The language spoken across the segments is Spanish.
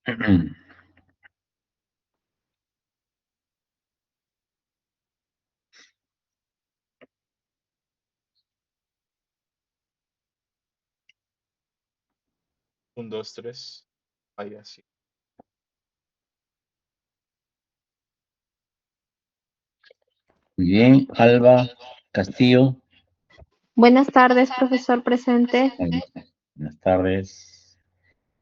Un, dos, tres. Ahí así. Muy bien, Alba Castillo. Buenas tardes, profesor presente. Buenas tardes.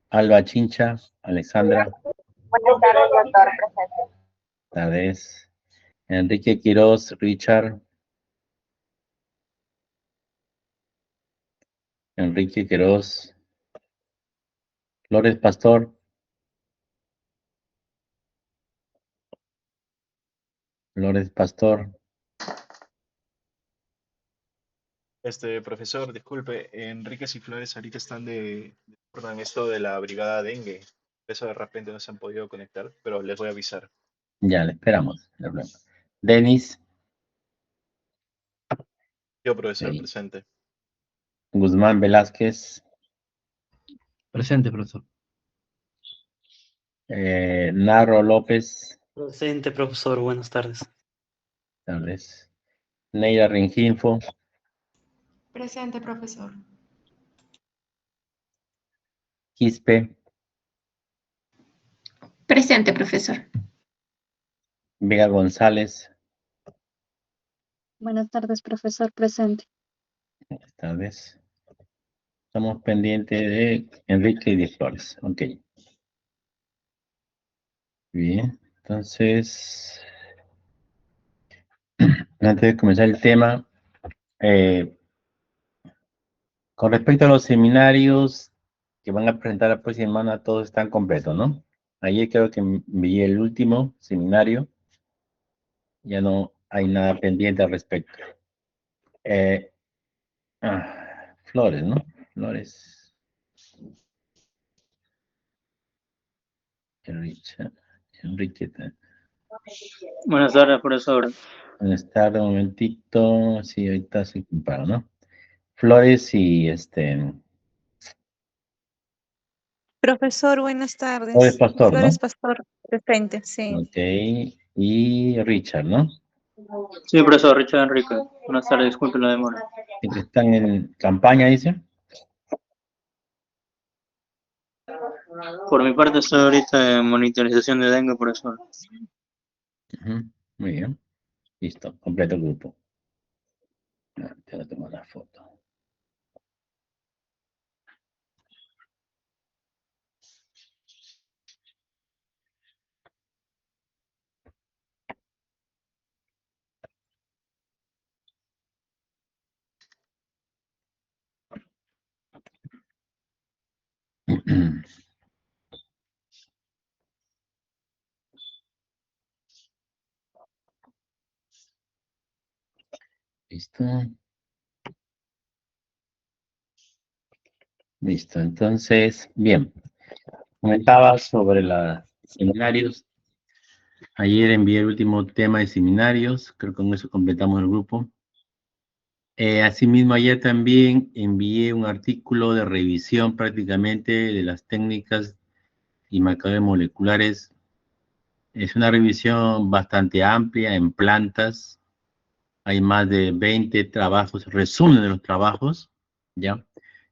Alba Chincha, Alexandra. Buenas tardes, doctor presente. Buenas tardes. Enrique Quiroz, Richard. Enrique Quiroz. Flores Pastor. Flores Pastor. Profesor, disculpe, Enríquez y Flores ahorita están de turno en esto de la brigada dengue. Por eso de repente no se han podido conectar, pero les voy a avisar. Ya, le esperamos. No hay problema. Denis. Yo, profesor, Ahí. presente. Guzmán Velázquez. Presente, profesor. Narro López. Presente, profesor. Buenas tardes. Tardes. Neira Ringilfo. Presente, profesor. Quispe. Presente, profesor. Vega González. Buenas tardes, profesor presente. Buenas tardes. Estamos pendientes de Enrique y de Flores. Ok. Bien. Entonces, antes de comenzar el tema, con respecto a los seminarios que van a presentar la próxima semana, todos están completos, ¿no? Ayer creo que envié el último seminario. Ya no hay nada pendiente al respecto. Flores, ¿no? Flores. Enriqueta. Buenas tardes, profesor. Buenas tardes, un momentito. Sí, ahorita se compara, ¿no? Flores y Profesor, buenas tardes. Flores Pastor, Flores ¿no? Pastor, presente, sí. Ok. Y Richard, ¿no? Sí, profesor, Richard Enrique. Buenas tardes, disculpe la demora. Están en campaña, dice. Por mi parte, estoy ahorita en monitorización de dengue, profesor. Ujú, muy bien. Listo, completo el grupo. Te voy a tomar la foto. Listo. Listo, entonces, bien. Comentaba sobre los seminarios. Ayer envié el último tema de seminarios. Creo que con eso completamos el grupo. Asimismo, ayer también envié un artículo de revisión prácticamente de las técnicas y marcadores moleculares. Es una revisión bastante amplia en plantas. Hay más de 20 trabajos, resumen de los trabajos, ¿ya?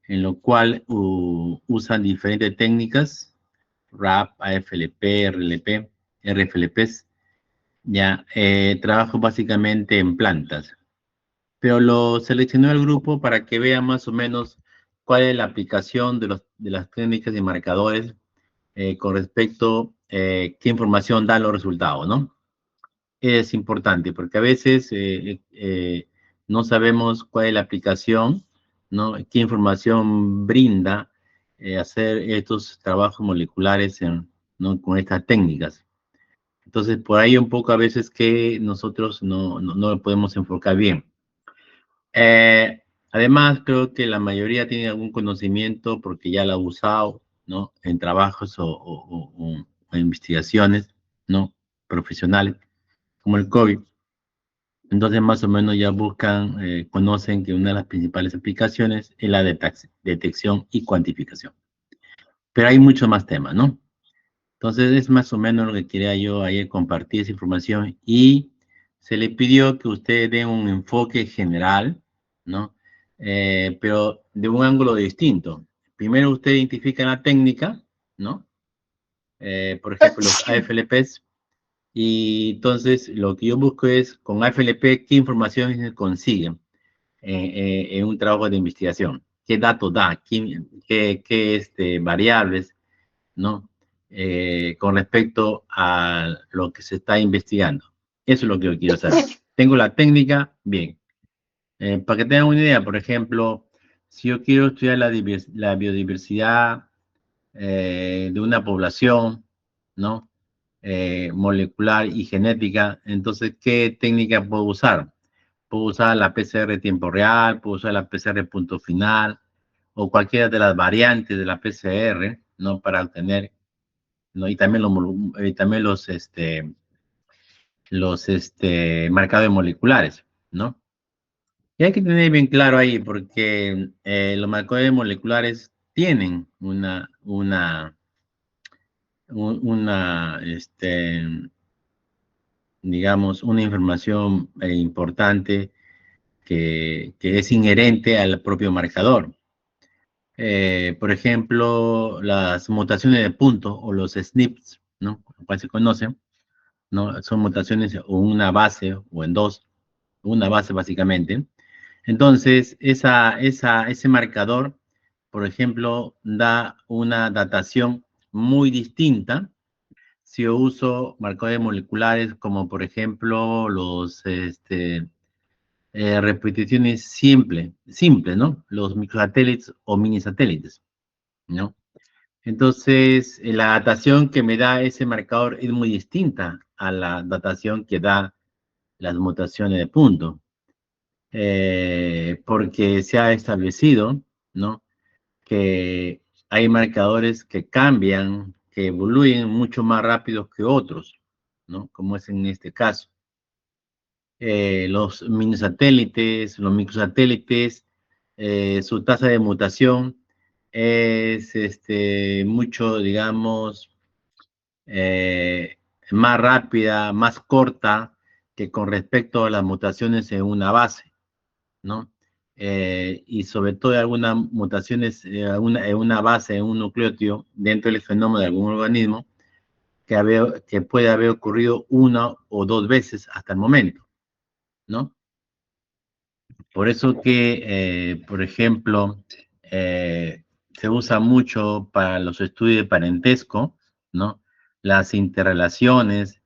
En lo cual usan diferentes técnicas, RAP, AFLP, RLP, RFLPs, ya, trabajo básicamente en plantas. Pero lo seleccioné al grupo para que vea más o menos cuál es la aplicación de las técnicas y marcadores con respecto a qué información dan los resultados, ¿no? Es importante porque a veces no sabemos cuál es la aplicación, ¿no? Qué información brinda hacer estos trabajos moleculares ¿no? con estas técnicas. Entonces, por ahí un poco a veces que nosotros no lo podemos enfocar bien. Además, creo que la mayoría tiene algún conocimiento porque ya lo ha usado, ¿no? En trabajos o investigaciones, ¿no? Profesionales, como el COVID. Entonces, más o menos ya buscan, conocen que una de las principales aplicaciones es la detección y cuantificación. Pero hay muchos más temas, ¿no? Entonces, es más o menos lo que quería yo ayer compartir esa información y se le pidió que ustedes den un enfoque general, ¿no? Pero de un ángulo distinto. Primero usted identifica la técnica, ¿no? Por ejemplo, los AFLPs. Y entonces lo que yo busco es, con AFLP, qué información se consigue en un trabajo de investigación. ¿Qué datos da? ¿Qué variables, ¿no? Con respecto a lo que se está investigando. Eso es lo que yo quiero saber. Tengo la técnica, bien. Para que tengan una idea, por ejemplo, si yo quiero estudiar la biodiversidad de una población, ¿no? Molecular y genética, entonces, ¿qué técnica puedo usar? Puedo usar la PCR de tiempo real, puedo usar la PCR punto final, o cualquiera de las variantes de la PCR, ¿no? Para obtener, ¿no? Y también los marcadores moleculares, ¿no? Y hay que tener bien claro ahí, porque los marcadores moleculares tienen digamos, una información importante que es inherente al propio marcador. Por ejemplo, las mutaciones de punto o los SNPs, ¿no? Cual se conocen, ¿no? Son mutaciones en una base o en dos, una base básicamente. Entonces, ese marcador, por ejemplo, da una datación muy distinta si yo uso marcadores moleculares como, por ejemplo, los repeticiones simples, ¿no? Los microsatélites o minisatélites, ¿no? Entonces, la datación que me da ese marcador es muy distinta a la datación que da las mutaciones de punto, porque se ha establecido, ¿no? Que hay marcadores que cambian, que evoluyen mucho más rápido que otros, ¿no? Como es en este caso. Los minisatélites, los microsatélites, su tasa de mutación es mucho, digamos, más rápida, más corta que con respecto a las mutaciones en una base, ¿no? Y sobre todo algunas mutaciones en una base, en un nucleótido, dentro del fenómeno de algún organismo, que puede haber ocurrido una o dos veces hasta el momento, ¿no? Por eso que, por ejemplo, se usa mucho para los estudios de parentesco, ¿no? Las interrelaciones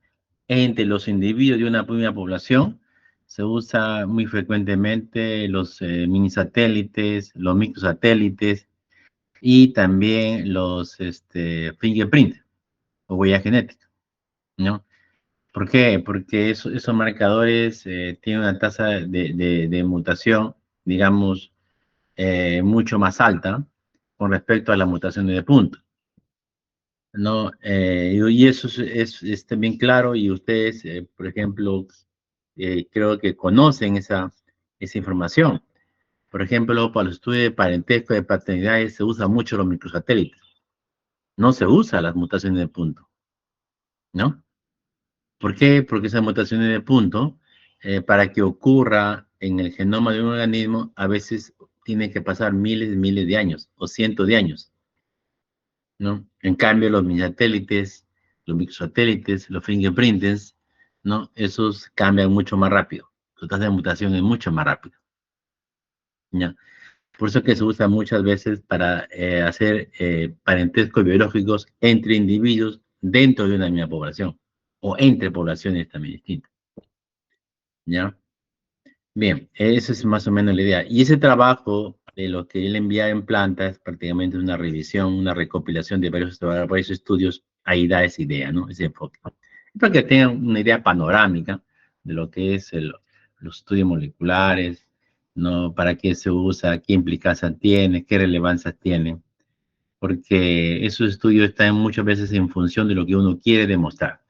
entre los individuos de una misma población. Se usa muy frecuentemente los minisatélites, los microsatélites y también los fingerprint o huella genética, ¿no? ¿Por qué? Porque esos marcadores tienen una tasa de mutación, digamos, mucho más alta con respecto a las mutaciones de punto, ¿no? Y eso es también claro, y ustedes, por ejemplo, creo que conocen esa información. Por ejemplo, para los estudios de parentesco, de paternidades, se usa mucho los microsatélites. No se usa las mutaciones de punto, ¿no? ¿Por qué? Porque esas mutaciones de punto, para que ocurra en el genoma de un organismo, a veces tiene que pasar miles y miles de años, o cientos de años, ¿no? En cambio, los minisatélites, los microsatélites, los fingerprints, ¿no? Esos cambian mucho más rápido. Su tasa de mutación es mucho más rápida, ¿ya? Por eso que se usa muchas veces para hacer parentescos biológicos entre individuos dentro de una misma población, o entre poblaciones también distintas, ¿ya? Bien, esa es más o menos la idea. Y ese trabajo de lo que él envía en planta es prácticamente una revisión, una recopilación de varios estudios. Ahí da esa idea, ¿no? Ese enfoque. Para que tengan una idea panorámica de lo que es los estudios moleculares, ¿no? Para qué se usa, qué implicancias tiene, qué relevancia tiene. Porque esos estudios están muchas veces en función de lo que uno quiere demostrar.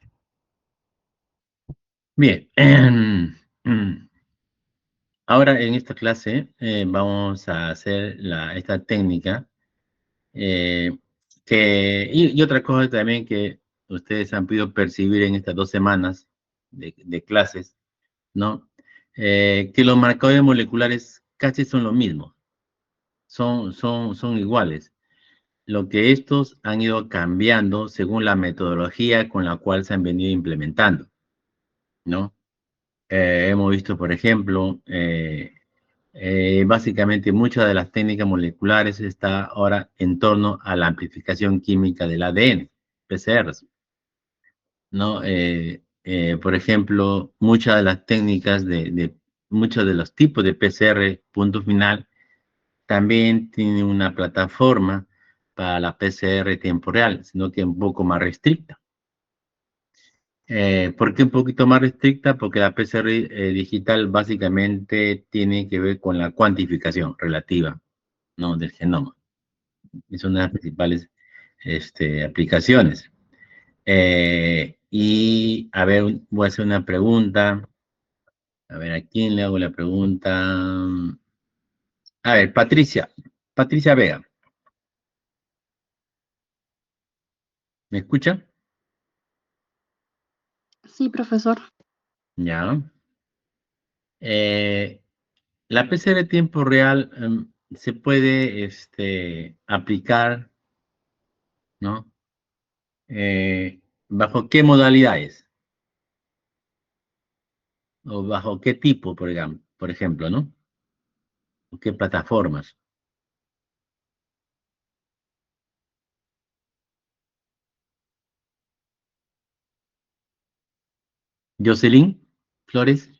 Bien. Ahora en esta clase vamos a hacer esta técnica y otra cosa también que ustedes han podido percibir en estas 2 semanas de clases, ¿no? Que los marcadores moleculares casi son lo mismo, son iguales. Lo que estos han ido cambiando según la metodología con la cual se han venido implementando, ¿no? Hemos visto, por ejemplo, básicamente muchas de las técnicas moleculares está ahora en torno a la amplificación química del ADN, PCRs, ¿no? Por ejemplo, muchas de las técnicas muchos de los tipos de PCR punto final también tienen una plataforma para la PCR tiempo real, sino que un poco más restricta. ¿Por qué un poquito más restricta? Porque la PCR digital básicamente tiene que ver con la cuantificación relativa, ¿no? Del genoma. Es una de las principales aplicaciones. Y, a ver, voy a hacer una pregunta. A ver, ¿a quién le hago la pregunta? A ver, Patricia Vega. ¿Me escucha? Sí, profesor. Ya. La PCR de tiempo real se puede aplicar, ¿no? ¿Bajo qué modalidades? ¿O bajo qué tipo, por ejemplo, ¿no? ¿O qué plataformas? Jocelyn Flores.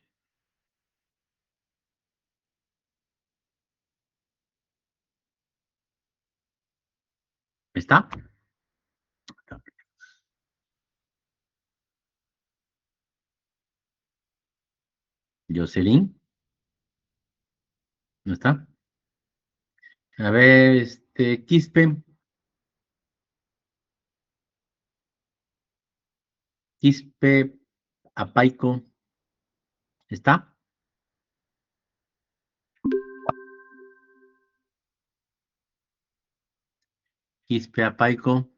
¿Está? Jocelyn. ¿No está? A ver, Quispe. Quispe Apaico. ¿Está? Quispe Apaico.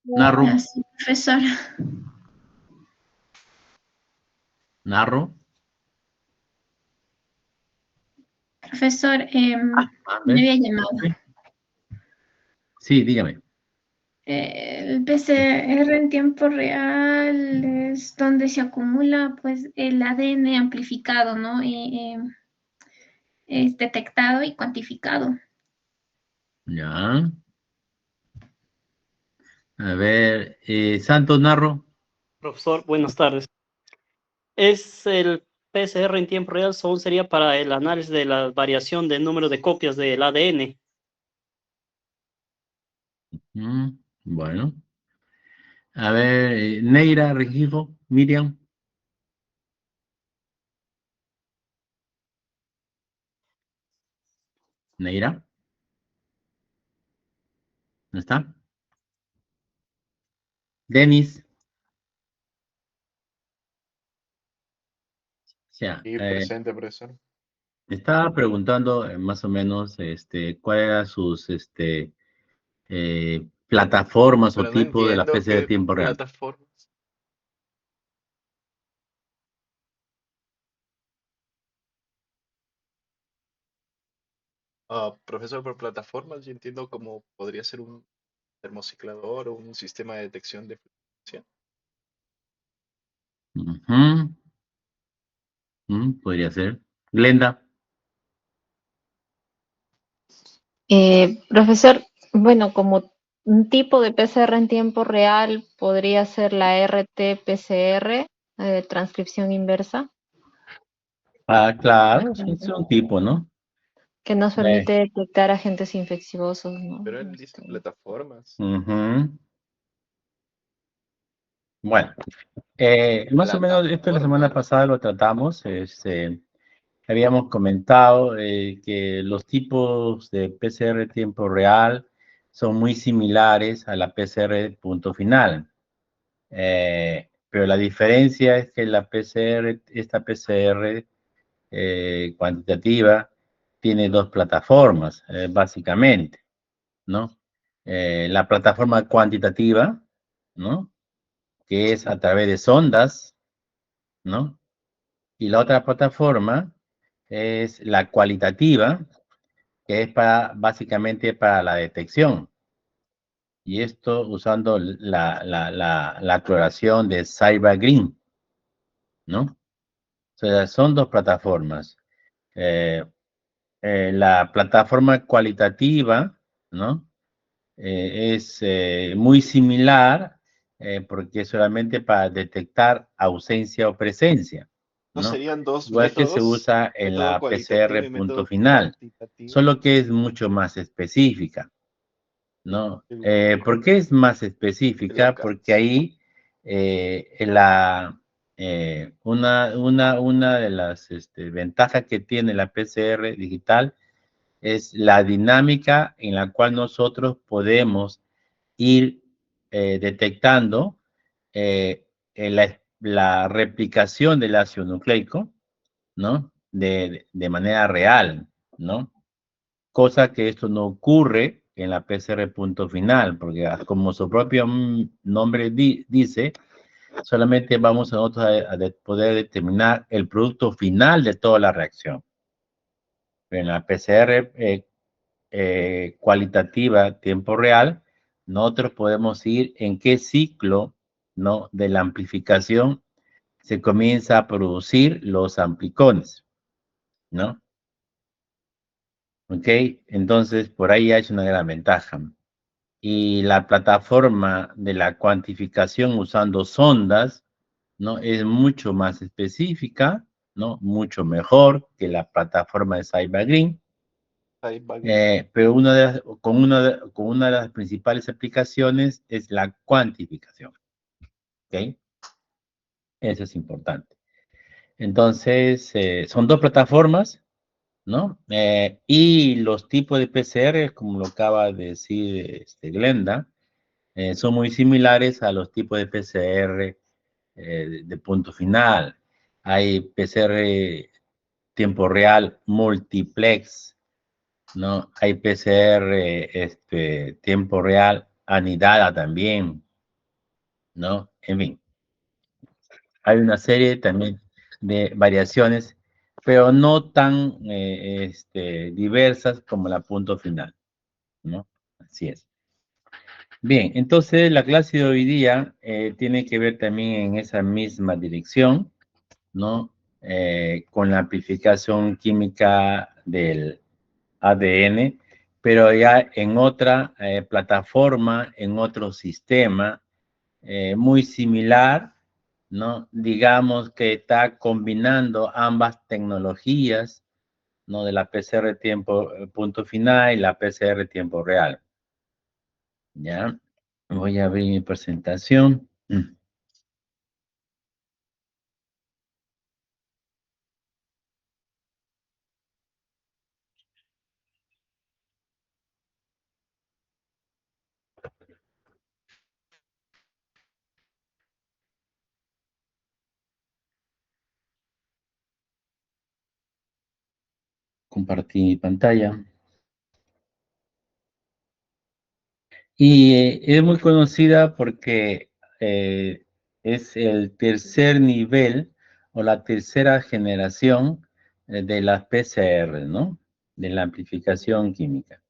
Narro. Sí, profesor. Narro. Profesor, A me ver. había llamado. Sí, dígame. El PCR en tiempo real es donde se acumula pues el ADN amplificado, ¿no? Y es detectado y cuantificado. Ya. A ver, Santos Narro. Profesor, buenas tardes. Es el PCR en tiempo real, sería para el análisis de la variación del número de copias del ADN. Bueno. A ver, Neira, Regifo, Miriam. Neira. ¿No está? Denis. Ya, Y presente, profesor. estaba preguntando más o menos cuáles eran sus plataformas o Pero no tipo de la entiendo PC de qué tiempo real. plataformas. Profesor, por plataformas, yo entiendo como podría ser un termociclador o un sistema de detección de frecuencia. Ujú. Podría ser. Glenda. Profesor, bueno, como un tipo de PCR en tiempo real podría ser la RT-PCR, transcripción inversa, Ah, claro, es un tipo, ¿no? que nos Eh, permite detectar agentes infecciosos, ¿no? Pero él dice plataformas. ujú. Bueno, más o menos esto la semana pasada lo tratamos. Habíamos comentado que los tipos de PCR tiempo real son muy similares a la PCR punto final. Pero la diferencia es que esta PCR cuantitativa tiene dos plataformas, básicamente, ¿no? La plataforma cuantitativa, ¿no? Que es a través de sondas, ¿no? Y la otra plataforma es la cualitativa, que es básicamente para la detección. Y esto usando la cloración de CyberGreen, ¿no? O sea, son dos plataformas. La plataforma cualitativa, ¿no? Es muy similar porque es solamente para detectar ausencia o presencia, ¿No ¿no? serían dos Igual que se métodos? usa en Método la cualitativo PCR y punto método final, cuantitativo. solo que es mucho más específica, ¿no? Qué bien. ¿Por qué es más Qué específica? loca. Porque ahí una de las ventajas que tiene la PCR digital es la dinámica en la cual nosotros podemos ir detectando la replicación del ácido nucleico, ¿no? De manera real, ¿no? Cosa que esto no ocurre en la PCR punto final, porque como su propio nombre dice, solamente vamos a nosotros a poder determinar el producto final de toda la reacción. En la PCR cualitativa tiempo real, nosotros podemos ir en qué ciclo, ¿no? De la amplificación se comienza a producir los amplicones, ¿no? ¿Ok? Entonces, por ahí hay una gran ventaja. Y la plataforma de la cuantificación usando sondas, ¿no? Es mucho más específica, ¿no? Mucho mejor que la plataforma de CyberGreen. Pero con una de las principales aplicaciones es la cuantificación. ¿Ok? Eso es importante. Entonces, son dos plataformas, ¿no? Y los tipos de PCR, como lo acaba de decir Glenda, son muy similares a los tipos de PCR de punto final. Hay PCR tiempo real multiplex, ¿no? Hay PCR tiempo real anidada también, ¿no? En fin, hay una serie también de variaciones, pero no tan diversas como la punto final, ¿no? Así es. Bien, entonces la clase de hoy día tiene que ver también en esa misma dirección, ¿no? Con la amplificación química del ADN, pero ya en otra plataforma, en otro sistema muy similar, ¿no? Digamos que está combinando ambas tecnologías, ¿no? De la PCR tiempo punto final y la PCR tiempo real. ¿Ya? Voy a abrir mi presentación. Compartí mi pantalla. Y es muy conocida porque es el tercer nivel o la tercera generación de las PCR, ¿no? De la amplificación química.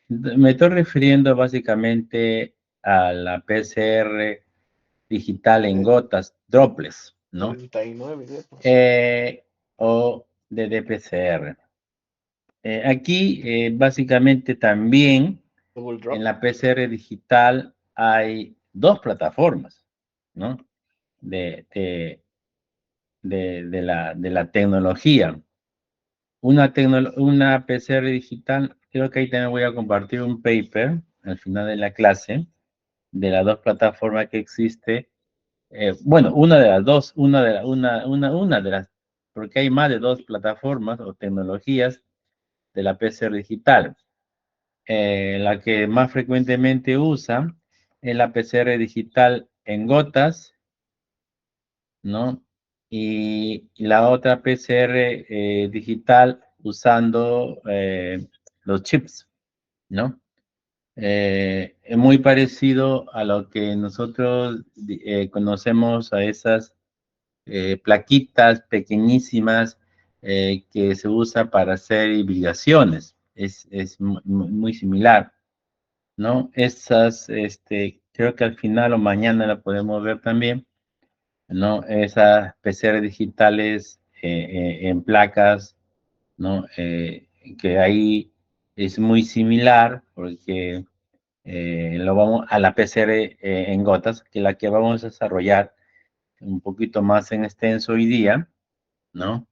Me estoy refiriendo básicamente a la PCR digital en gotas, droplets, ¿no? 39. O de DPCR. Aquí básicamente también Double drop. en la PCR digital hay dos plataformas, ¿no? De la tecnología. Una PCR digital, creo que ahí también voy a compartir un paper al final de la clase de las dos plataformas que existe. Bueno, una de las dos, una de las, porque hay más de dos plataformas o tecnologías de la PCR digital. La que más frecuentemente usa es la PCR digital en gotas, ¿no? Y la otra PCR digital usando los chips, ¿no? Es muy parecido a lo que nosotros conocemos a esas plaquitas pequeñísimas que se usa para hacer hibridaciones. Es muy similar, ¿no? Esas, creo que al final o mañana la podemos ver también, ¿no? Esas PCR digitales en placas, ¿no? Que ahí es muy similar porque lo vamos a la PCR en gotas, que la que vamos a desarrollar un poquito más en extenso hoy día, ¿no?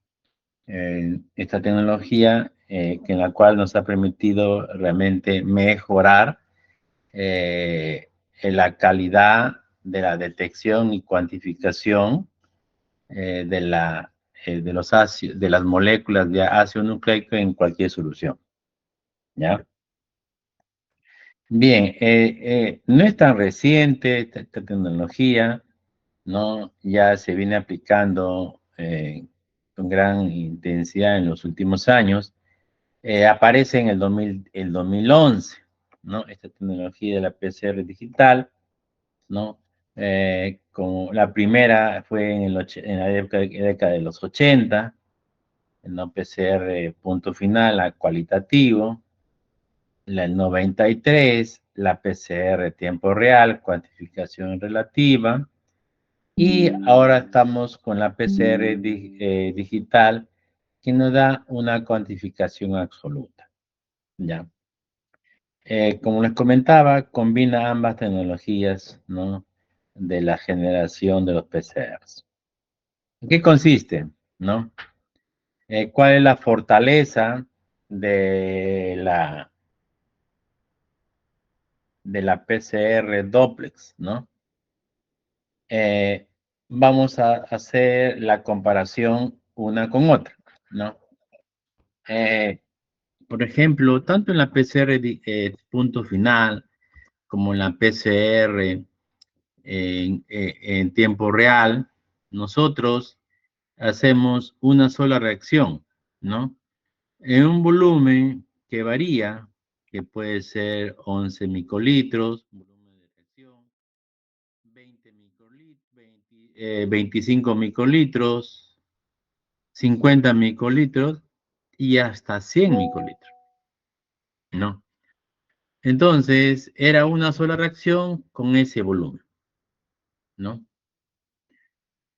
Esta tecnología que en la cual nos ha permitido realmente mejorar la calidad de la detección y cuantificación de los ácidos, de las moléculas de ácido nucleico en cualquier solución, ¿ya? Bien, no es tan reciente esta tecnología, ¿no? Ya se viene aplicando con gran intensidad en los últimos años. Aparece en el 2011, ¿no? Esta tecnología de la PCR digital, ¿no? Como la primera fue en la década de los 80, en PCR punto final, cualitativo. El 93, la PCR tiempo real, cuantificación relativa. Y ahora estamos con la PCR digital, que nos da una cuantificación absoluta, ¿ya? Como les comentaba, combina ambas tecnologías, ¿no? De la generación de los PCRs. ¿En qué consiste, no? ¿Cuál es la fortaleza de la PCR duplex, no? Vamos a hacer la comparación una con otra, ¿no? Por ejemplo, tanto en la PCR punto final como en la PCR en tiempo real, nosotros hacemos una sola reacción, ¿no? En un volumen que varía, que puede ser 11 microlitros, volumen de reacción, 25 microlitros, 50 microlitros y hasta 100 microlitros, ¿no? Entonces, era una sola reacción con ese volumen, ¿no?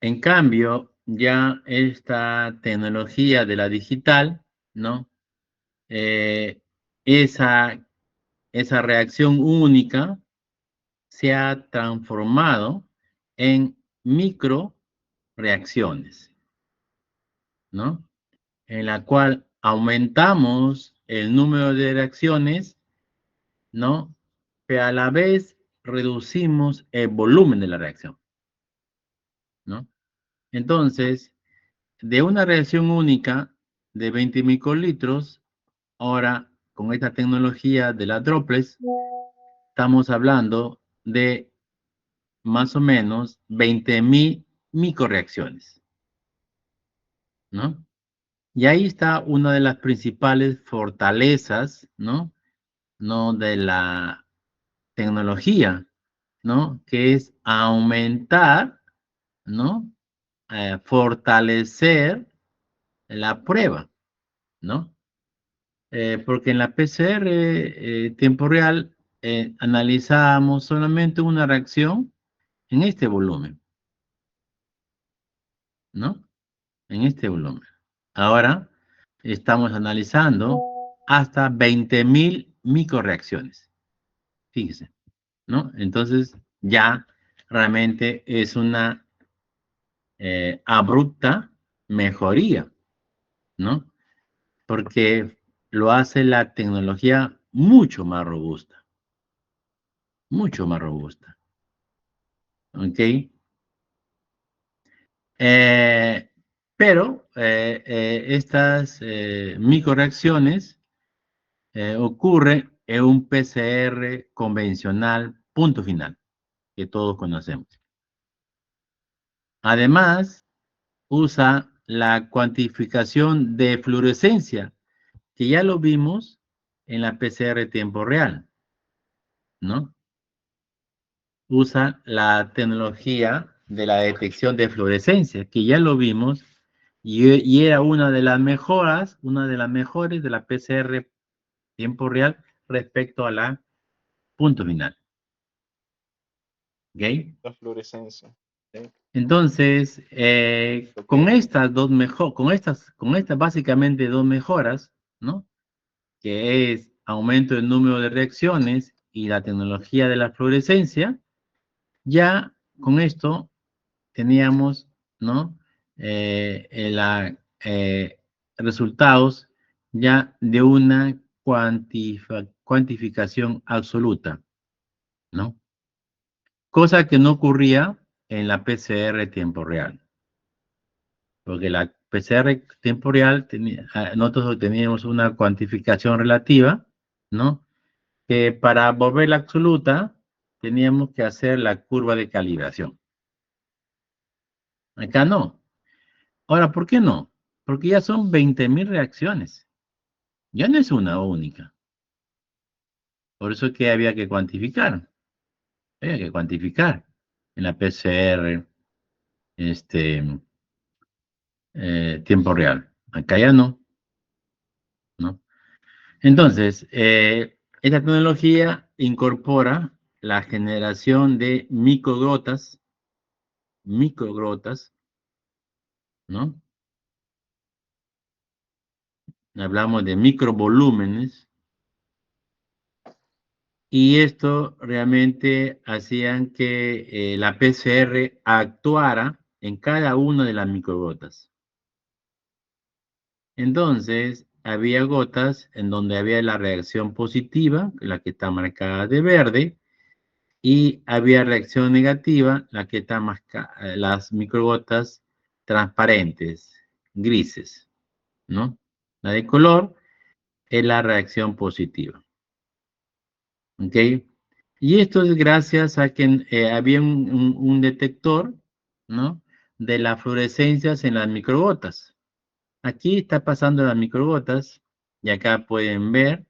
En cambio, ya esta tecnología de la digital, ¿no? Esa reacción única se ha transformado en micro reacciones, ¿no? En la cual aumentamos el número de reacciones, ¿no? Pero a la vez reducimos el volumen de la reacción, ¿no? Entonces, de una reacción única de 20 microlitros, ahora con esta tecnología de la droplets, estamos hablando de más o menos 20.000 microreacciones, ¿no? Y ahí está una de las principales fortalezas, ¿no? De la tecnología, ¿no? Que es aumentar, ¿no? Fortalecer la prueba, ¿no? Porque en la PCR tiempo real analizamos solamente una reacción en este volumen, ¿no? En este volumen. Ahora estamos analizando hasta 20.000 microreacciones. Fíjese, ¿no? Entonces ya realmente es una abrupta mejoría, ¿no? Porque lo hace la tecnología mucho más robusta. Mucho más robusta. ¿Ok? Pero estas microreacciones ocurren en un PCR convencional, punto final, que todos conocemos. Además, usa la cuantificación de fluorescencia que ya lo vimos en la PCR tiempo real, ¿no? Usa la tecnología de la detección de fluorescencia, que ya lo vimos, y era una de las mejores de la PCR tiempo real respecto a la punto final. ¿Ok? La fluorescencia. ¿Sí? Entonces, con estas básicamente dos mejoras, ¿no? Que es aumento del número de reacciones y la tecnología de la fluorescencia, ya con esto teníamos, ¿no? Resultados ya de una cuantificación absoluta, ¿no? Cosa que no ocurría en la PCR tiempo real. Porque la PCR tiempo real, nosotros teníamos una cuantificación relativa, ¿no? Que para volverla absoluta, teníamos que hacer la curva de calibración. Acá no. Ahora, ¿por qué no? Porque ya son 20.000 reacciones. Ya no es una única. Por eso es que había que cuantificar. Había que cuantificar en la PCR tiempo real. Acá ya no. ¿No? Entonces, esta tecnología incorpora la generación de microgotas, ¿no? Hablamos de microvolúmenes, y esto realmente hacían que la PCR actuara en cada una de las microgotas. Entonces, había gotas en donde había la reacción positiva, la que está marcada de verde, y había reacción negativa, la que está las microgotas transparentes, grises, ¿no? La de color es la reacción positiva. ¿Ok? Y esto es gracias a que había un detector, ¿no? De las fluorescencias en las microgotas. Aquí está pasando las microgotas, y acá pueden ver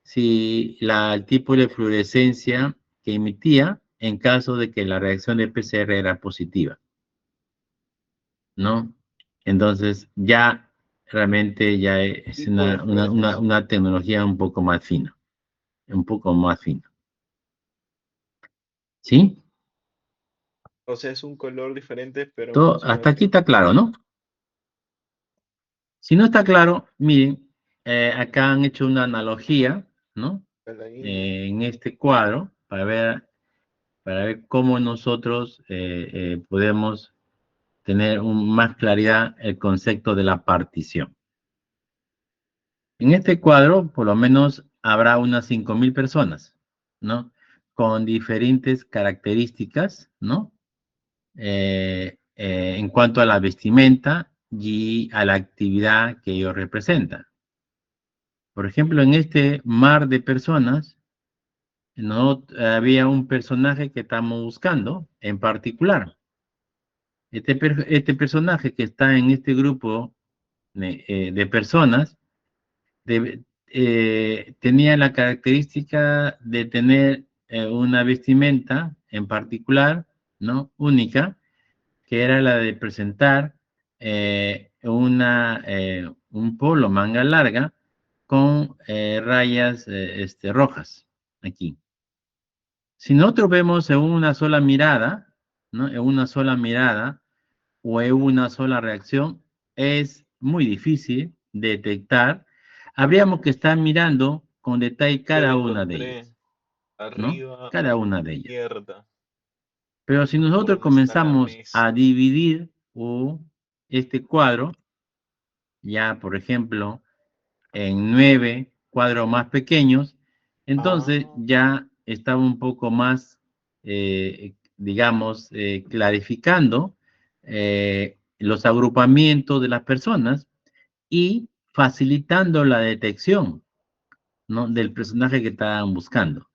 si el tipo de fluorescencia que emitía en caso de que la reacción de PCR era positiva, ¿no? Entonces, ya realmente ya es Tipo de fluorescencia. una tecnología un poco más fina, ¿sí? O sea, es un color diferente, pero en Todo, función hasta del aquí tiempo. está claro, ¿no? Si no está claro, miren, acá han hecho una analogía, ¿no? Ahí, En este cuadro, para ver cómo nosotros podemos tener más claridad el concepto de la partición. En este cuadro, por lo menos, habrá unas 5.000 personas, ¿no? Con diferentes características, ¿no? En cuanto a la vestimenta y a la actividad que ellos representan. Por ejemplo, en este mar de personas, no había un personaje que estamos buscando en particular. Este personaje que está en este grupo de personas tenía la característica de tener una vestimenta en particular, ¿no? Única, que era la de presentar un polo manga larga con rayas rojas aquí. Si nosotros vemos en una sola mirada, ¿no? En una sola mirada o en una sola reacción, es muy difícil detectar. Habríamos que estar mirando con detalle ya lo cada una de encontré. ellas, ¿no? Arriba a Cada la una de ellas. izquierda, Pero si por nosotros donde está la comenzamos a mesa. dividir este cuadro, ya por ejemplo, en 9 cuadros más pequeños, entonces Ah, ya estaba un poco más, digamos, clarificando los agrupamientos de las personas y facilitando la detección, ¿no? Del personaje que estaban buscando.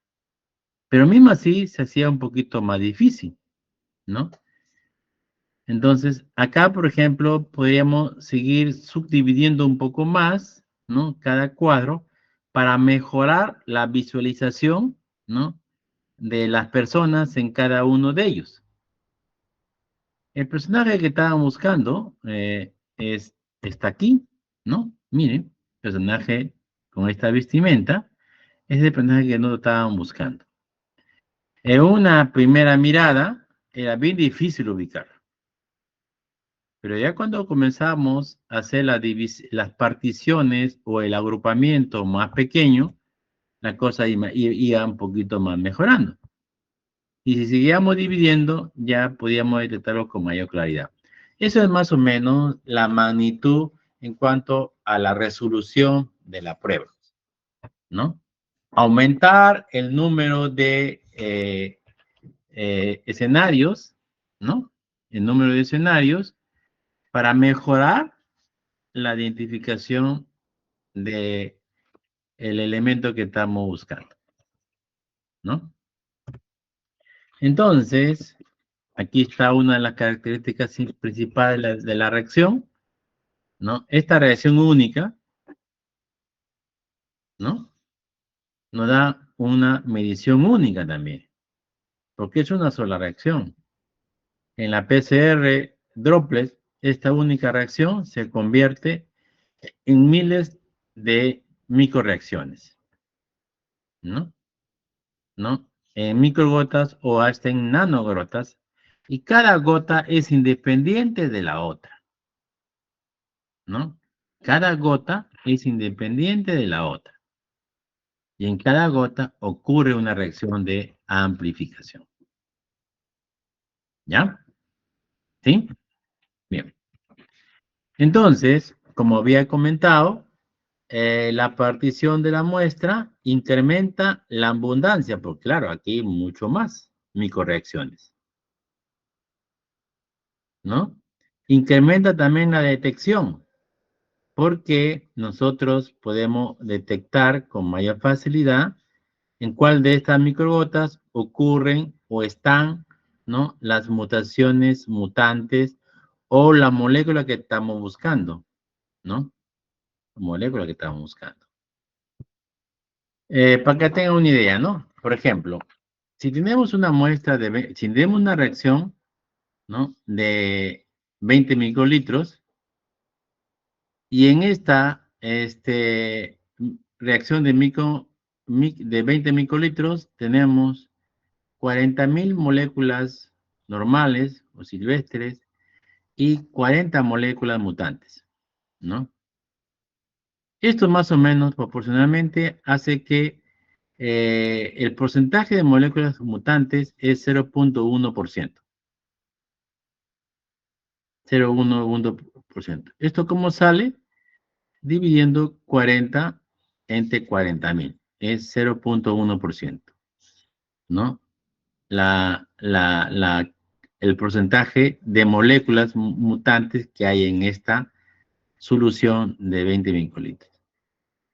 Pero mismo así se hacía un poquito más difícil, ¿no? Entonces, acá, por ejemplo, podríamos seguir subdividiendo un poco más, ¿no? Cada cuadro para mejorar la visualización, ¿no? De las personas en cada uno de ellos. El personaje que estaban buscando está aquí, ¿no? Miren, personaje con esta vestimenta es el personaje que no estaban buscando. En una primera mirada era bien difícil ubicar. Pero ya cuando comenzamos a hacer las particiones o el agrupamiento más pequeño, la cosa iba un poquito más mejorando. Y si seguíamos dividiendo, ya podíamos detectarlo con mayor claridad. Eso es más o menos la magnitud en cuanto a la resolución de la prueba, ¿no? Aumentar el número de escenarios, ¿no? El número de escenarios para mejorar la identificación de el elemento que estamos buscando, ¿no? Entonces, aquí está una de las características principales de la reacción, ¿no? Esta reacción única, ¿no? Nos da una medición única también, porque es una sola reacción. En la PCR droplet, esta única reacción se convierte en miles de microreacciones, ¿no? ¿No? En microgotas o hasta en nanogotas, y cada gota es independiente de la otra, ¿no? Cada gota es independiente de la otra. Y en cada gota ocurre una reacción de amplificación. ¿Ya? ¿Sí? Bien. Entonces, como había comentado, la partición de la muestra incrementa la abundancia, porque claro, aquí hay mucho más microreacciones, ¿no? Incrementa también la detección, porque nosotros podemos detectar con mayor facilidad en cuál de estas microgotas ocurren o están, ¿no? Las mutaciones mutantes o la molécula que estamos buscando, ¿no? La molécula que estamos buscando. Para que tengan una idea, ¿no? Por ejemplo, si tenemos una muestra si tenemos una reacción, ¿no? De 20 microlitros, y en esta reacción de 20 microlitros tenemos 40.000 moléculas normales o silvestres y 40 moléculas mutantes, ¿no? Esto más o menos proporcionalmente hace que el porcentaje de moléculas mutantes es 0.1%. 0.1%. ¿Esto cómo sale? Dividiendo 40 entre 40.000. Es 0.1%, ¿no? El porcentaje de moléculas mutantes que hay en esta solución de 20 microlitros.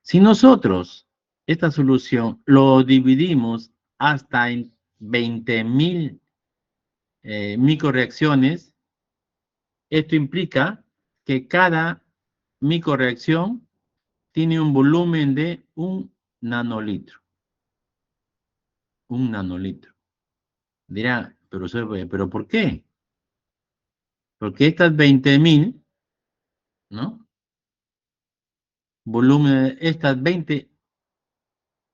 Si nosotros esta solución lo dividimos hasta en 20.000 microreacciones, esto implica que cada microreacción tiene un volumen de 1 nanolitro. 1 nanolitro. Dirá, pero ¿por qué? Porque estas 20.000, ¿no? Volumen, estas 20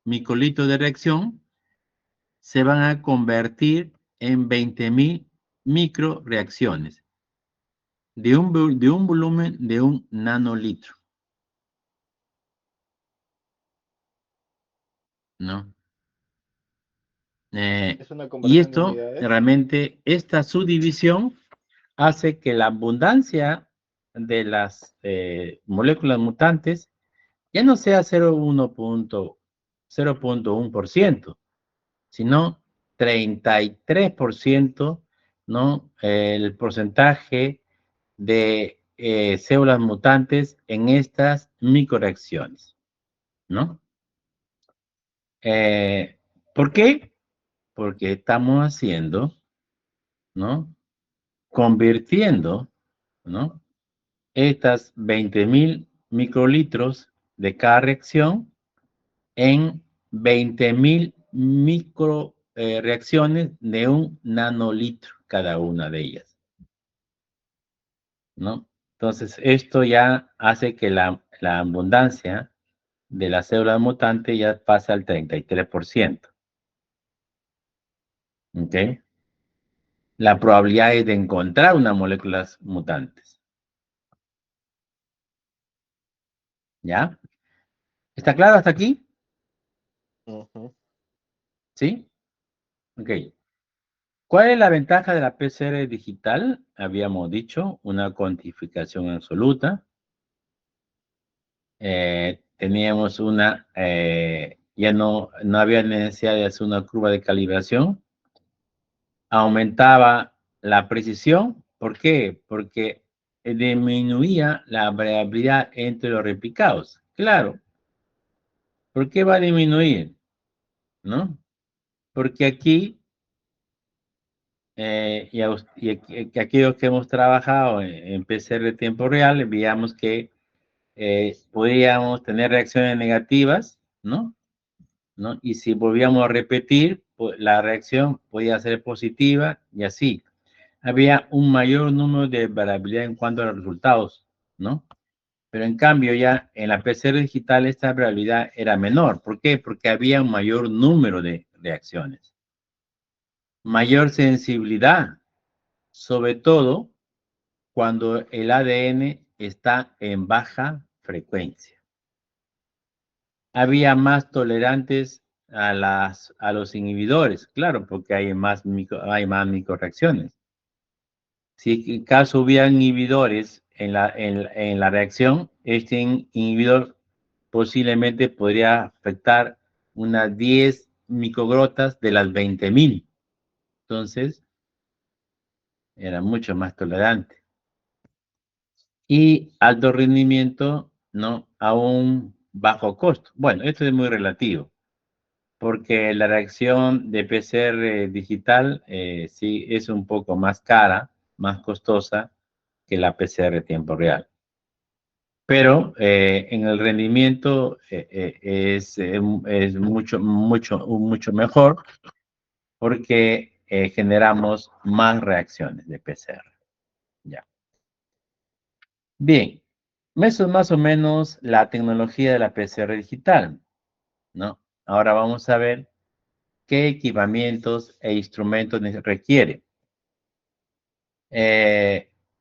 microlitros de reacción se van a convertir en 20.000 microreacciones de un volumen de 1 nanolitro, ¿no? Es una Y conversión de esto, unidades. realmente, esta subdivisión hace que la abundancia de las moléculas mutantes ya no sea 0.1%, sino 33%, ¿no? El porcentaje de células mutantes en estas microreacciones, ¿no? ¿Por qué? Porque estamos haciendo, ¿no? Convirtiendo, ¿no? Estas 20.000 microlitros de cada reacción en 20.000 micro reacciones de 1 nanolitro cada una de ellas, ¿no? Entonces, esto ya hace que la abundancia de la célula mutante ya pasa al 33%. ¿Ok? La probabilidad es de encontrar unas moléculas mutantes. ¿Ya? ¿Está claro hasta aquí? Ujú. ¿Sí? Ok. ¿Cuál es la ventaja de la PCR digital? Habíamos dicho, una cuantificación absoluta. Teníamos ya no había necesidad de hacer una curva de calibración. Aumentaba la precisión. ¿Por qué? Porque disminuía la variabilidad entre los replicados. Claro. ¿Por qué va a disminuir? ¿No? Porque aquí, y aquellos que hemos trabajado en PCR de tiempo real, veíamos que podíamos tener reacciones negativas, ¿no? Y si volvíamos a repetir, pues, la reacción podía ser positiva y así. Había un mayor número de variabilidad en cuanto a los resultados, ¿no? Pero en cambio ya en la PCR digital esta variabilidad era menor. ¿Por qué? Porque había un mayor número de reacciones. Mayor sensibilidad, sobre todo cuando el ADN está en baja frecuencia. Había más tolerantes a los inhibidores, claro, porque hay más microreacciones. Si en caso hubiera inhibidores en la reacción, este inhibidor posiblemente podría afectar unas 10 microgotas de las 20.000. Entonces, era mucho más tolerante. Y alto rendimiento, ¿no? A un bajo costo. Bueno, esto es muy relativo, porque la reacción de PCR digital sí es un poco más cara, más costosa que la PCR tiempo real. Pero en el rendimiento es mucho mejor porque generamos más reacciones de PCR. Ya. Bien, eso es más o menos la tecnología de la PCR digital, ¿no? Ahora vamos a ver qué equipamientos e instrumentos requiere.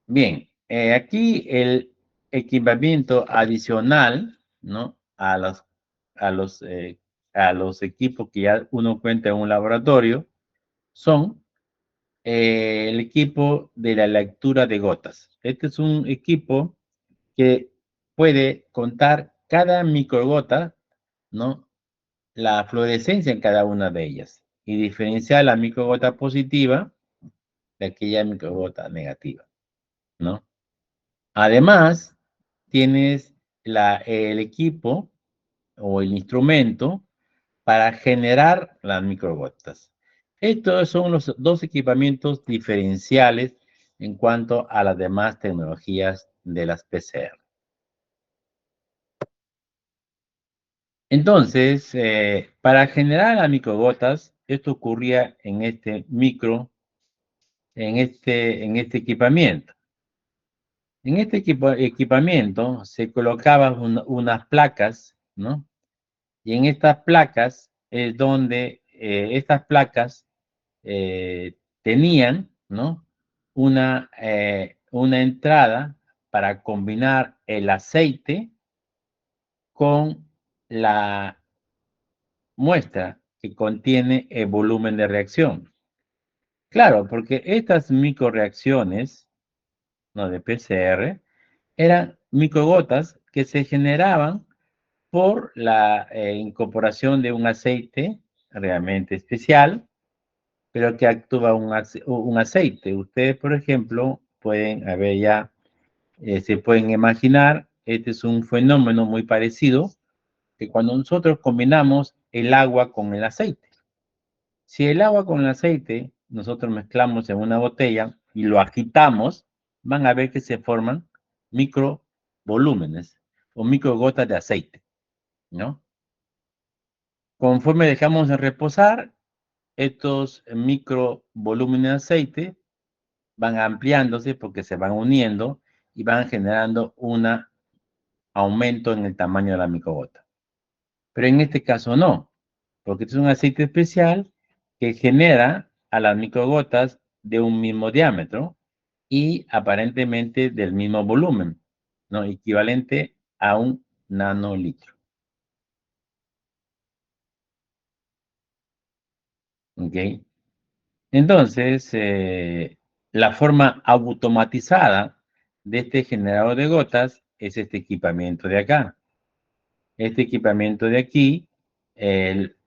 Bien, aquí el equipamiento adicional, ¿no? A los equipos que ya uno cuenta en un laboratorio son el equipo de la lectura de gotas. Este es un equipo que puede contar cada microgota, ¿no? La fluorescencia en cada una de ellas y diferenciar la microgota positiva de aquella microgota negativa, ¿no? Además, tienes el equipo o el instrumento para generar las microgotas. Estos son los dos equipamientos diferenciales en cuanto a las demás tecnologías de las PCR. Entonces, para generar las microgotas, esto ocurría en este equipamiento. En este equipamiento se colocaban unas placas, ¿no? Y en estas placas es donde estas placas tenían, ¿no? Una entrada para combinar el aceite con la muestra que contiene el volumen de reacción. Claro, porque estas microreacciones, ¿no? De PCR, eran microgotas que se generaban por la incorporación de un aceite realmente especial, pero que actúa un aceite. Ustedes, por ejemplo, pueden, a ver, ya se pueden imaginar, este es un fenómeno muy parecido, que cuando nosotros combinamos el agua con el aceite. Si el agua con el aceite nosotros mezclamos en una botella y lo agitamos, van a ver que se forman microvolúmenes o microgotas de aceite. ¿no? Conforme dejamos de reposar, estos microvolúmenes de aceite van ampliándose porque se van uniendo y van generando un aumento en el tamaño de la microgota. Pero en este caso no, porque este es un aceite especial que genera a las microgotas de un mismo diámetro y aparentemente del mismo volumen, ¿no? Equivalente a 1 nanolitro. ¿Ok? Entonces, la forma automatizada de este generador de gotas es este equipamiento de acá. Este equipamiento de aquí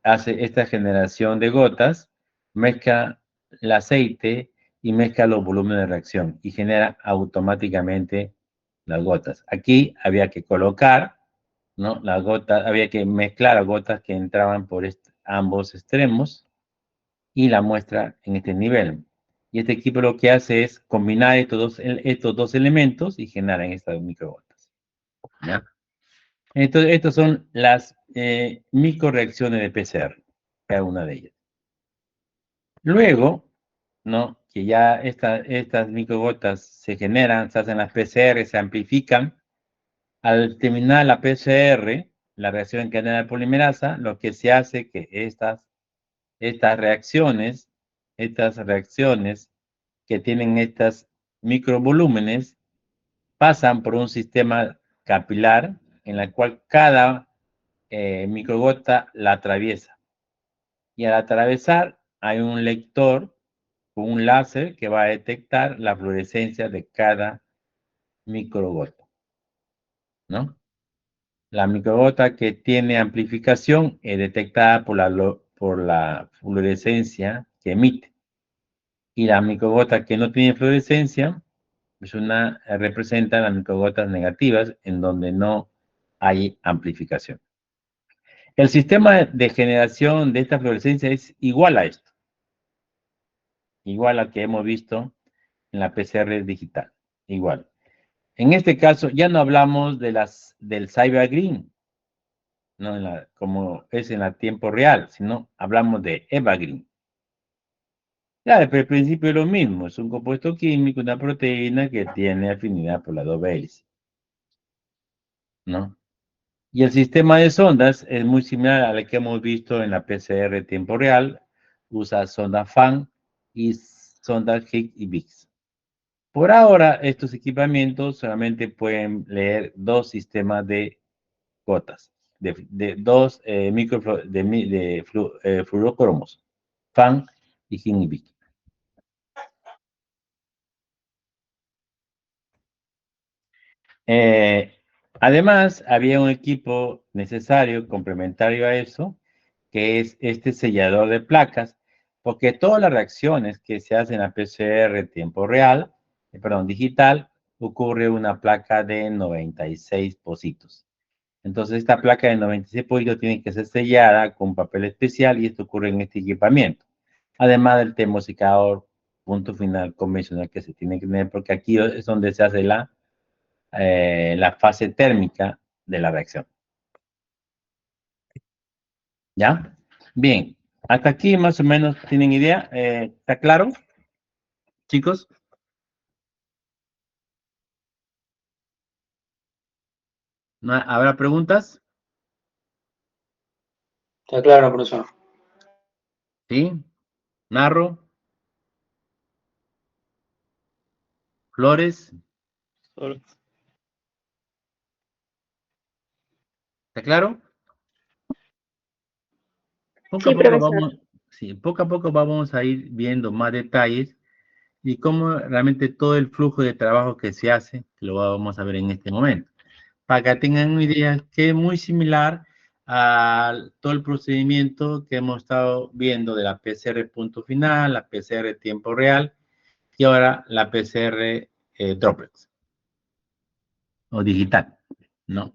hace esta generación de gotas, mezcla el aceite y mezcla los volúmenes de reacción y genera automáticamente las gotas. Aquí había que colocar, ¿no? Las gotas, había que mezclar las gotas que entraban por ambos extremos y la muestra en este nivel. Y este equipo lo que hace es combinar estos dos elementos y generan estas microgotas. ¿Ya? Entonces, estas son las microreacciones de PCR, cada una de ellas. Luego, ¿no? Que ya estas microgotas se generan, se hacen las PCR, se amplifican. Al terminar la PCR, la reacción en cadena de polimerasa, lo que se hace es que estas reacciones que tienen estos microvolúmenes pasan por un sistema capilar en el cual cada microgota la atraviesa. Y al atravesar hay un lector con un láser que va a detectar la fluorescencia de cada microgota, ¿no? La microgota que tiene amplificación es detectada por la fluorescencia que emite. Y la microgota que no tiene fluorescencia representa las microgotas negativas en donde no hay amplificación. El sistema de generación de esta fluorescencia es igual a esto. Igual al que hemos visto en la PCR digital. Igual. En este caso ya no hablamos del Cyber Green, no como es en la tiempo real, sino hablamos de Eva Green. Ya, pero al principio es lo mismo, es un compuesto químico, una proteína que tiene afinidad por la doble hélice, ¿no? Y el sistema de sondas es muy similar al que hemos visto en la PCR tiempo real, usa sonda FAN y sondas Higgs y Biggs. Por ahora, estos equipamientos solamente pueden leer dos sistemas de gotas, de dos fluorocromos, FAN y Higgs y Biggs. Además, había un equipo necesario, complementario a eso, que es este sellador de placas, porque todas las reacciones que se hacen en la PCR en tiempo real, digital, ocurre una placa de 96 pocitos. Entonces, esta placa de 96 pocitos tiene que ser sellada con papel especial y esto ocurre en este equipamiento. Además del termosecador, punto final convencional que se tiene que tener, porque aquí es donde se hace la fase térmica de la reacción. ¿Ya? Bien, hasta aquí más o menos tienen idea. ¿Está claro, chicos? ¿Habrá preguntas? Está claro, profesor. ¿Sí? ¿Narro? ¿Flores? ¿Está claro? Sí, profesor. Poco a poco vamos a ir viendo más detalles y cómo realmente todo el flujo de trabajo que se hace, lo vamos a ver en este momento. Para que tengan una idea que es muy similar a todo el procedimiento que hemos estado viendo de la PCR punto final, la PCR tiempo real y ahora la PCR droplex o digital, ¿no?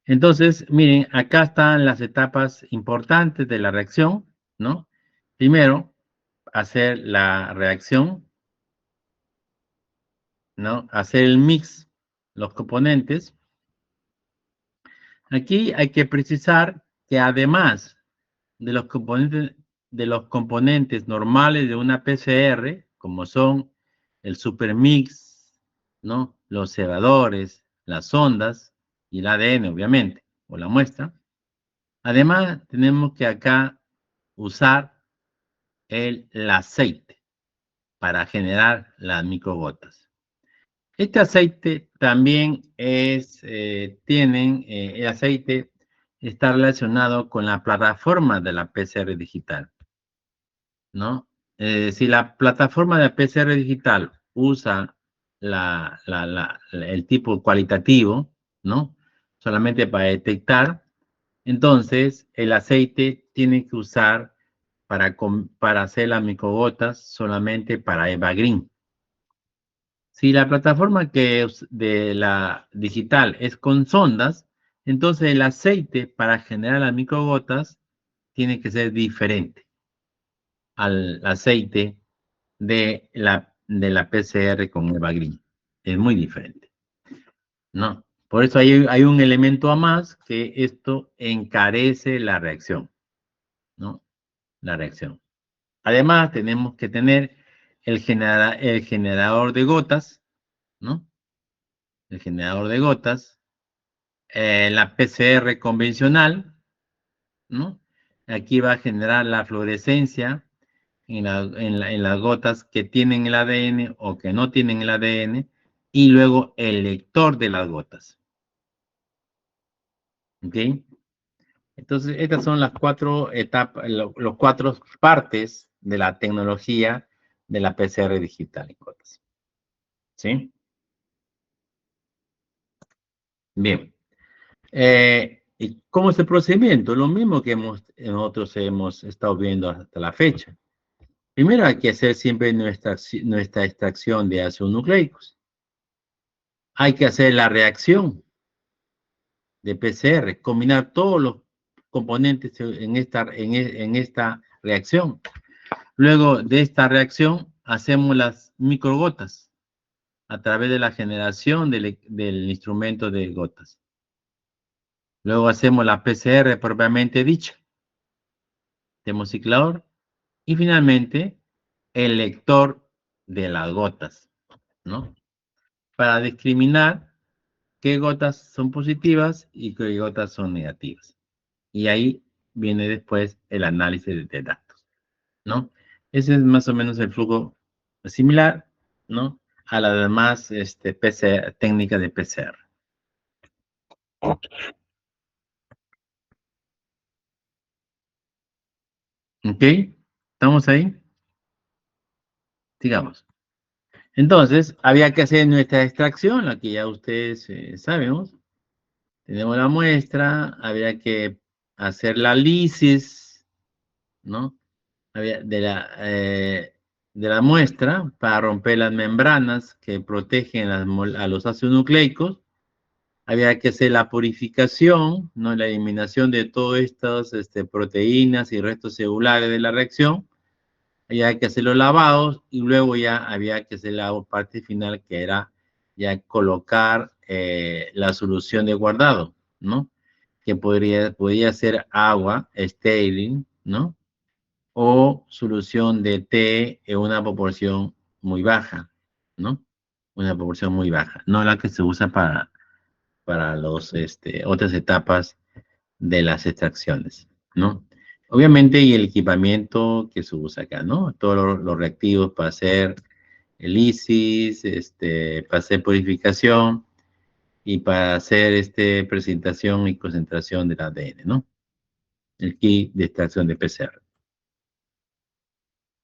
Entonces, miren, acá están las etapas importantes de la reacción, ¿no? Primero, hacer la reacción, ¿no? Hacer el mix, los componentes. Aquí hay que precisar que además de los componentes normales de una PCR, como son el supermix, ¿no? Los cebadores, las ondas y el ADN, obviamente, o la muestra. Además, tenemos que acá usar el aceite para generar las microgotas. Este aceite también el aceite está relacionado con la plataforma de la PCR digital, ¿no? Si la plataforma de la PCR digital usa el tipo cualitativo, ¿no? Solamente para detectar, entonces el aceite tiene que usar para hacer las microgotas solamente para EVA Green. Si la plataforma de la digital es con sondas, entonces el aceite para generar las microgotas tiene que ser diferente al aceite de la PCR con EVA Green. Es muy diferente, ¿no? Por eso hay un elemento a más que esto encarece la reacción, ¿no? La reacción. Además, tenemos que tener el generador de gotas, ¿no? El generador de gotas, la PCR convencional, ¿no? Aquí va a generar la fluorescencia en las gotas que tienen el ADN o que no tienen el ADN, y luego el lector de las gotas. ¿Ok? Entonces, estas son las 4 etapas, los 4 partes de la tecnología de la PCR digital en gotas. ¿Sí? Bien. ¿Y cómo es el procedimiento? Lo mismo que nosotros hemos estado viendo hasta la fecha. Primero hay que hacer siempre nuestra extracción de ácidos nucleicos. Hay que hacer la reacción de PCR, combinar todos los componentes en esta reacción. Luego de esta reacción hacemos las microgotas a través de la generación del instrumento de gotas. Luego hacemos la PCR propiamente dicha, termociclador, y finalmente el lector de las gotas, ¿no? Para discriminar qué gotas son positivas y qué gotas son negativas. Y ahí viene después el análisis de datos, ¿no? Ese es más o menos el flujo similar, ¿no? A las demás técnicas de PCR. ¿Ok? ¿Estamos ahí? Sigamos. Entonces, había que hacer nuestra extracción, la que ya ustedes sabemos. Tenemos la muestra, había que hacer la lisis, ¿no? De la muestra para romper las membranas que protegen a los ácidos nucleicos. Había que hacer la purificación, ¿no? La eliminación de todas estas proteínas y restos celulares de la reacción. Había que hacer los lavados y luego ya había que hacer la parte final, que era ya colocar la solución de guardado, ¿no? Que podría ser agua estéril, ¿no? O solución de té en una proporción muy baja, ¿no? Una proporción muy baja, no la que se usa para otras etapas de las extracciones, ¿no? Obviamente, y el equipamiento que se usa acá, ¿no? Todos los reactivos para hacer el lisis, para hacer purificación y para hacer presentación y concentración del ADN, ¿no? El kit de extracción de PCR.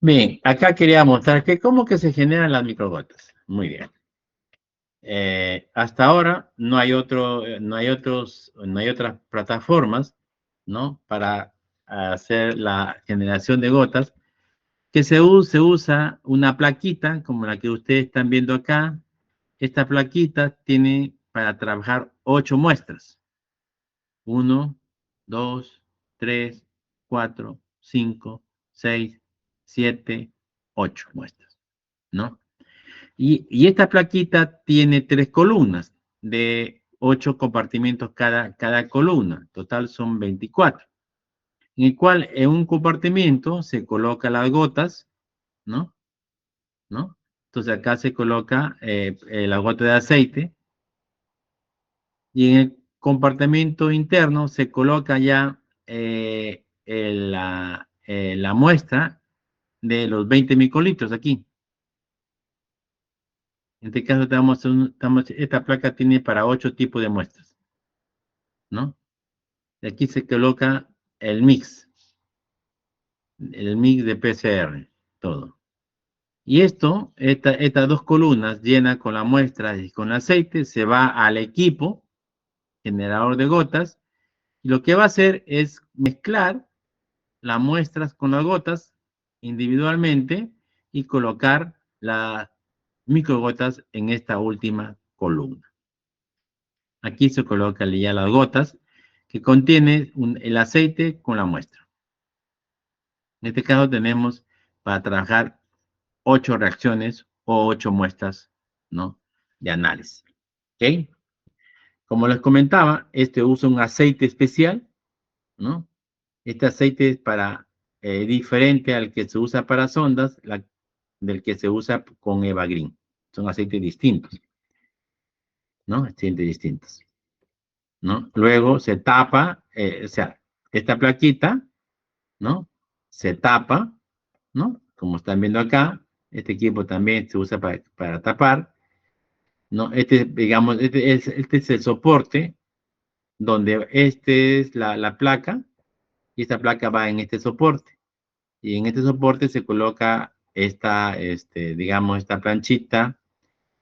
Bien, acá quería mostrar que cómo que se generan las microgotas. Muy bien. Hasta ahora no hay otras plataformas, ¿no? Para hacer la generación de gotas, que se usa una plaquita como la que ustedes están viendo acá. Esta plaquita tiene para trabajar 8 muestras. 1, 2, 3, 4, 5, 6, 7, 8 muestras, ¿no? Y esta plaquita tiene 3 columnas de 8 compartimentos cada columna. Total son 24. En el cual en un compartimento se coloca las gotas, ¿no? Entonces acá se coloca la gota de aceite. Y en el compartimento interno se coloca ya la muestra de los 20 microlitros aquí. En este caso esta placa tiene para 8 tipos de muestras, ¿no? Y aquí se coloca el mix de PCR, todo. Y estas dos columnas llenas con la muestra y con aceite se va al equipo generador de gotas. Y lo que va a hacer es mezclar las muestras con las gotas individualmente y colocar las microgotas en esta última columna. Aquí se colocan ya las gotas que contiene el aceite con la muestra. En este caso tenemos para trabajar 8 reacciones o 8 muestras, ¿no?, de análisis. ¿Ok? Como les comentaba, usa un aceite especial, ¿no? Este aceite es diferente al que se usa para sondas, del que se usa con Evagreen. Son aceites distintos, ¿no? Aceites distintos, ¿no? Luego se tapa, o sea, esta plaquita, ¿no? Se tapa, ¿no? Como están viendo acá, este equipo también se usa para tapar, ¿no? Digamos, este es el soporte, donde es la placa, y esta placa va en este soporte. Y en este soporte se coloca digamos, esta planchita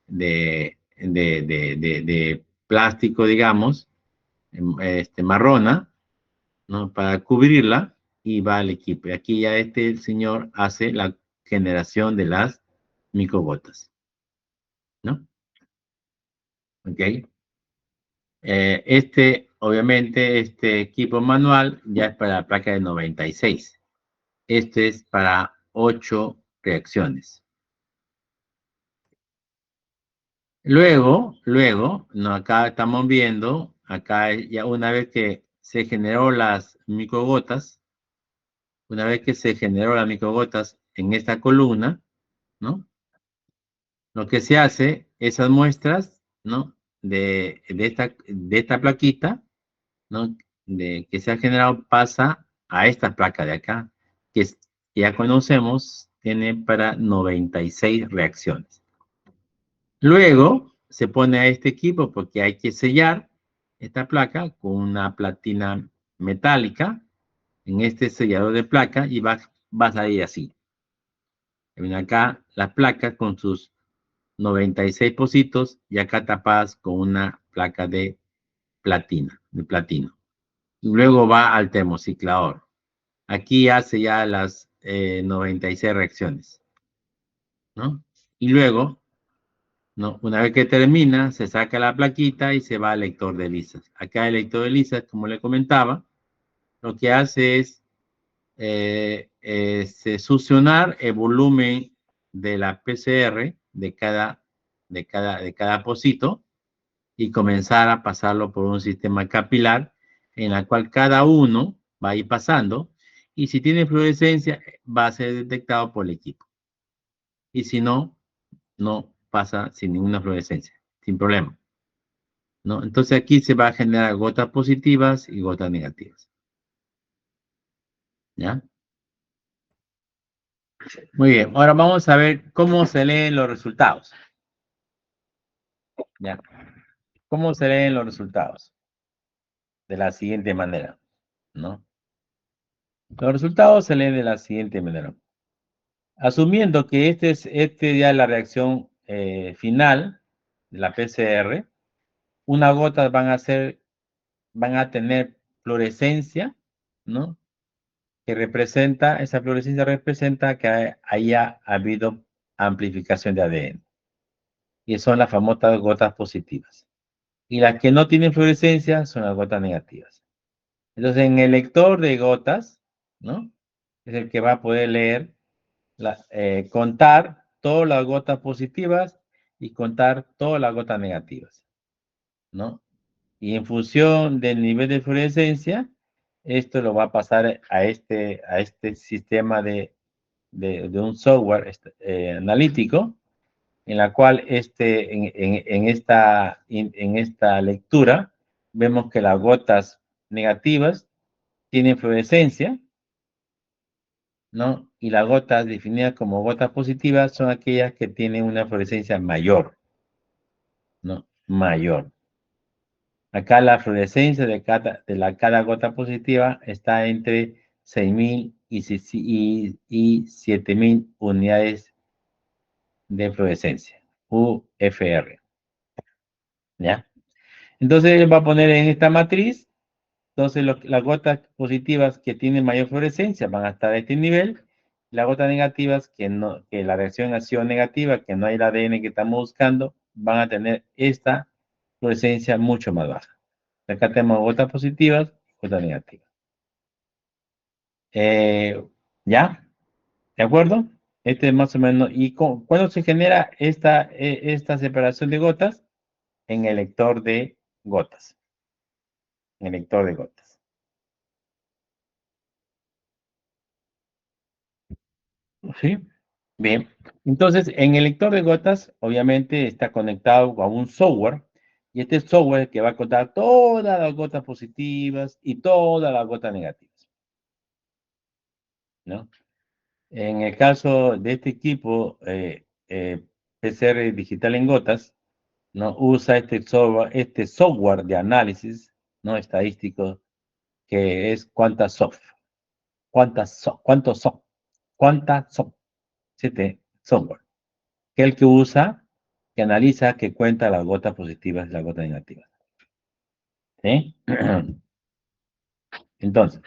de plástico, digamos, marrona, ¿no?, para cubrirla, y va al equipo. Y aquí ya el señor hace la generación de las microgotas, ¿no? Ok. Obviamente, este equipo manual ya es para la placa de 96. Este es para 8 reacciones. Luego, no, acá estamos viendo, acá ya una vez que se generó las microgotas, en esta columna, ¿no? Lo que se hace, esas muestras, ¿no?, de esta plaquita, ¿no?, que se ha generado, pasa a esta placa de acá, que ya conocemos, tiene para 96 reacciones. Luego se pone a este equipo porque hay que sellar esta placa con una platina metálica en este sellador de placa, y va a salir así. Ven acá las placas con sus 96 pocitos, y acá tapadas con una placa de platino. Luego va al termociclador. Aquí hace ya las 96 reacciones, ¿no? Y luego, ¿no?, una vez que termina, se saca la plaquita y se va al lector de lisas. Acá el lector de lisas, como le comentaba, lo que hace es succionar el volumen de la PCR de cada pocito, y comenzar a pasarlo por un sistema capilar en el cual cada uno va a ir pasando, y si tiene fluorescencia va a ser detectado por el equipo. Y si no, no pasa sin ninguna fluorescencia, sin problema, ¿no? Entonces aquí se va a generar gotas positivas y gotas negativas. ¿Ya? Muy bien, ahora vamos a ver cómo se leen los resultados. ¿Ya? ¿Cómo se leen los resultados? De la siguiente manera, ¿no? Los resultados se leen de la siguiente manera. Asumiendo que ya es la reacción final de la PCR, unas gotas van a tener fluorescencia, ¿no?, esa fluorescencia representa que haya habido amplificación de ADN. Y son las famosas gotas positivas. Y las que no tienen fluorescencia son las gotas negativas. Entonces, en el lector de gotas, ¿no?, es el que va a poder leer, contar todas las gotas positivas y contar todas las gotas negativas, ¿no? Y en función del nivel de fluorescencia, esto lo va a pasar a este sistema de un software analítico, en la cual en esta lectura vemos que las gotas negativas tienen fluorescencia, ¿no? Y las gotas definidas como gotas positivas son aquellas que tienen una fluorescencia mayor, ¿no? Mayor. Acá la fluorescencia de cada gota positiva está entre 6.000 y 7.000 unidades de fluorescencia, UFR. ¿Ya? Entonces él va a poner en esta matriz, entonces las gotas positivas que tienen mayor fluorescencia van a estar a este nivel, las gotas negativas que la reacción ha sido negativa, que no hay el ADN que estamos buscando, van a tener esta fluorescencia mucho más baja. Acá tenemos gotas positivas y gotas negativas. ¿Ya? ¿De acuerdo? Este es más o menos. ¿Y cuándo se genera esta separación de gotas? En el lector de gotas. En el lector de gotas. ¿Sí? Bien. Entonces, en el lector de gotas, obviamente está conectado a un software. Y este software es que va a contar todas las gotas positivas y todas las gotas negativas. ¿No? En el caso de este equipo, PCR digital en gotas, ¿no? Usa este software de análisis, ¿no? Estadístico, que es Quantasoft. ¿Cuántos son? Quantasoft. Este software. Que es el que usa, que analiza, que cuenta las gotas positivas y las gotas negativas. ¿Sí? Entonces,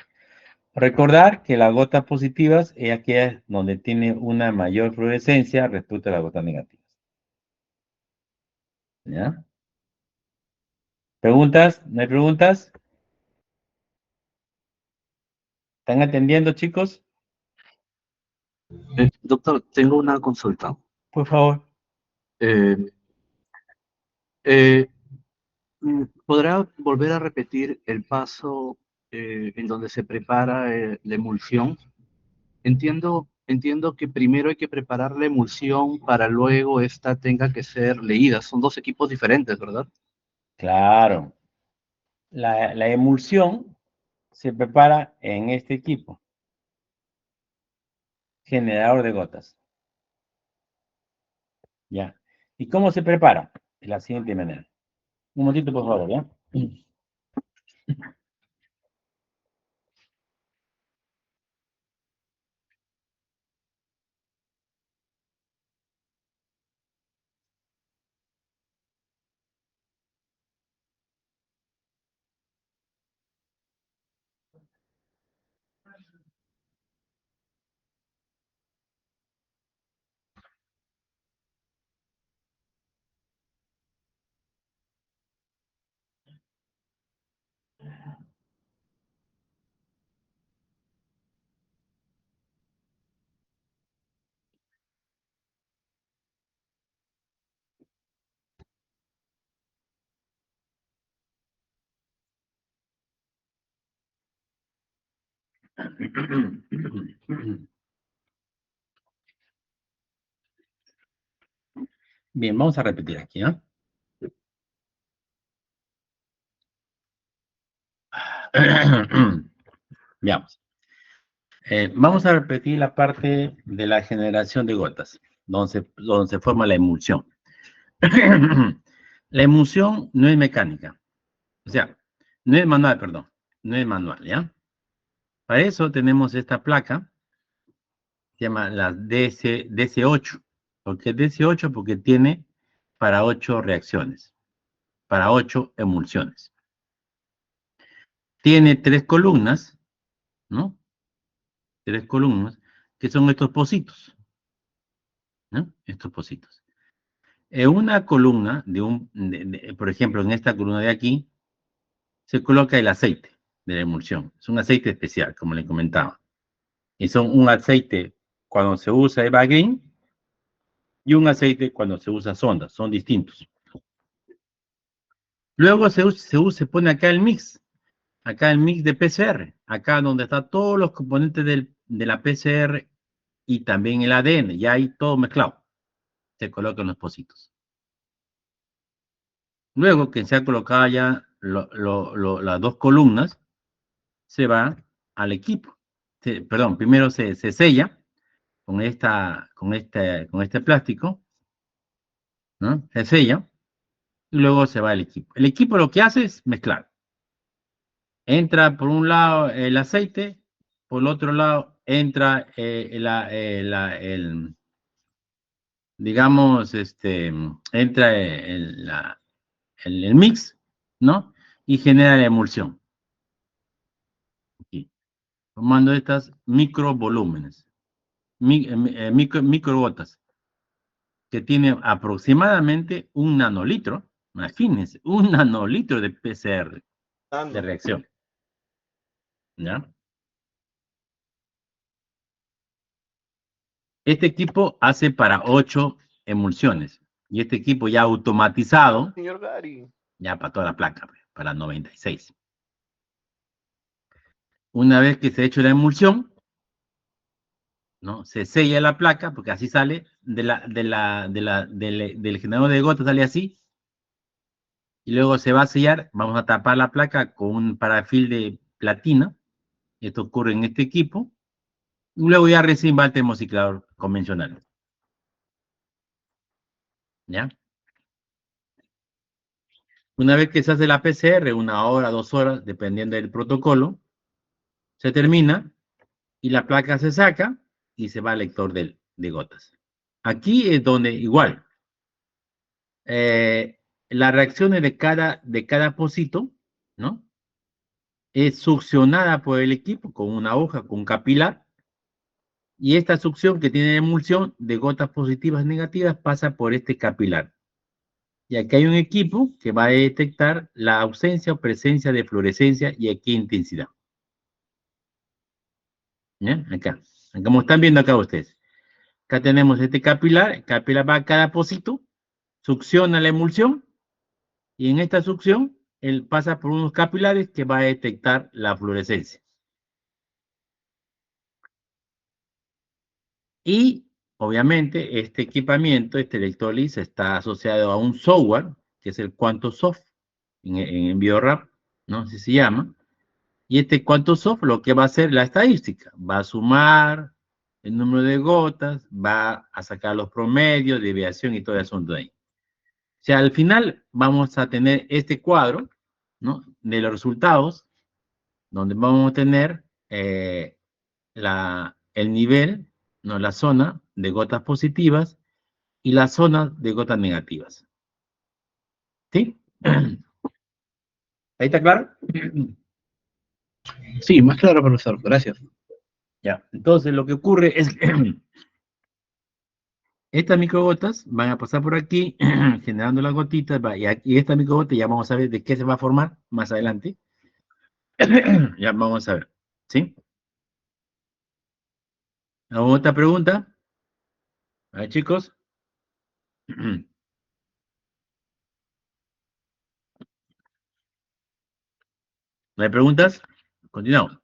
recordar que las gotas positivas es aquella donde tiene una mayor fluorescencia respecto a las gotas negativas. ¿Ya? ¿Preguntas? ¿No hay preguntas? ¿Están atendiendo, chicos? Doctor, tengo una consulta. Por favor. Eh, ¿Podrá volver a repetir el paso en donde se prepara la emulsión? Entiendo que primero hay que preparar la emulsión para luego esta tenga que ser leída. Son dos equipos diferentes, ¿verdad? Claro. La emulsión se prepara en este equipo. Generador de gotas. ¿Ya? ¿Y cómo se prepara? De la siguiente manera. Un momentito, por favor, ¿ya? Bien, vamos a repetir aquí, ¿no? Veamos. Vamos a repetir la parte de la generación de gotas, donde se forma la emulsión. La emulsión no es mecánica, o sea, no es manual, perdón, no es manual, ¿ya? Para eso tenemos esta placa, se llama la DC8. ¿Por qué DC8? Porque tiene para 8 reacciones, para 8 emulsiones. Tiene 3 columnas, ¿no? 3 columnas, que son estos pocitos, ¿no? Estos pocitos. En una columna, por ejemplo, en esta columna de aquí, se coloca el aceite de la emulsión. Es un aceite especial, como le comentaba. Y son un aceite cuando se usa Eva Green y un aceite cuando se usa Sonda. Son distintos. Luego se pone acá el mix de PCR, acá donde están todos los componentes de la PCR y también el ADN, ya hay todo mezclado. Se colocan los pocitos. Luego que se ha colocado ya las dos columnas, se va al equipo. Perdón, primero se sella con este plástico, ¿no? Se sella y luego se va al equipo. El equipo lo que hace es mezclar. Entra por un lado el aceite, por el otro lado entra digamos, entra el mix, ¿no? Y genera la emulsión. Aquí, formando estas microvolúmenes, microgotas, que tiene aproximadamente 1 nanolitro, imagínense, 1 nanolitro de PCR de reacción. ¿Ya? Este equipo hace para 8 emulsiones. Y este equipo ya automatizado, Señor Gary. ya para toda la placa, para 96. Una vez que se ha hecho la emulsión, ¿no? Se sella la placa, porque así sale, del generador de gotas sale así, y luego se va a sellar, vamos a tapar la placa con un parafil de platina, esto ocurre en este equipo, y luego ya recién va al termociclador convencional. ¿Ya? Una vez que se hace la PCR, 1 hora, 2 horas, dependiendo del protocolo, se termina, y la placa se saca, y se va al lector de gotas. Aquí es donde, igual, las reacciones de cada pocito, ¿no? Es succionada por el equipo con una hoja, con un capilar, y esta succión que tiene emulsión de gotas positivas y negativas pasa por este capilar. Y aquí hay un equipo que va a detectar la ausencia o presencia de fluorescencia y aquí intensidad. ¿Ya? Acá. Como están viendo acá ustedes. Acá tenemos este capilar, el capilar va a cada pocito, succiona la emulsión, y en esta succión, él pasa por unos capilares que va a detectar la fluorescencia. Y, obviamente, este equipamiento, este electrolysis, está asociado a un software, que es el QuantoSoft, en BioRap, ¿no? Así se llama. Y este QuantoSoft lo que va a hacer la estadística, va a sumar el número de gotas, va a sacar los promedios, desviación y todo el asunto de ahí. O sea, al final vamos a tener este cuadro, ¿no? De los resultados, donde vamos a tener el nivel, ¿no? La zona de gotas positivas y la zona de gotas negativas. ¿Sí? ¿Ahí está claro? Sí, más claro, profesor. Gracias. Ya, entonces lo que ocurre es que estas microgotas van a pasar por aquí, generando las gotitas, y estas microgotas ya vamos a ver de qué se va a formar más adelante. Ya vamos a ver, ¿sí? ¿Alguna otra pregunta? A ver, chicos. ¿No hay preguntas? Continuamos.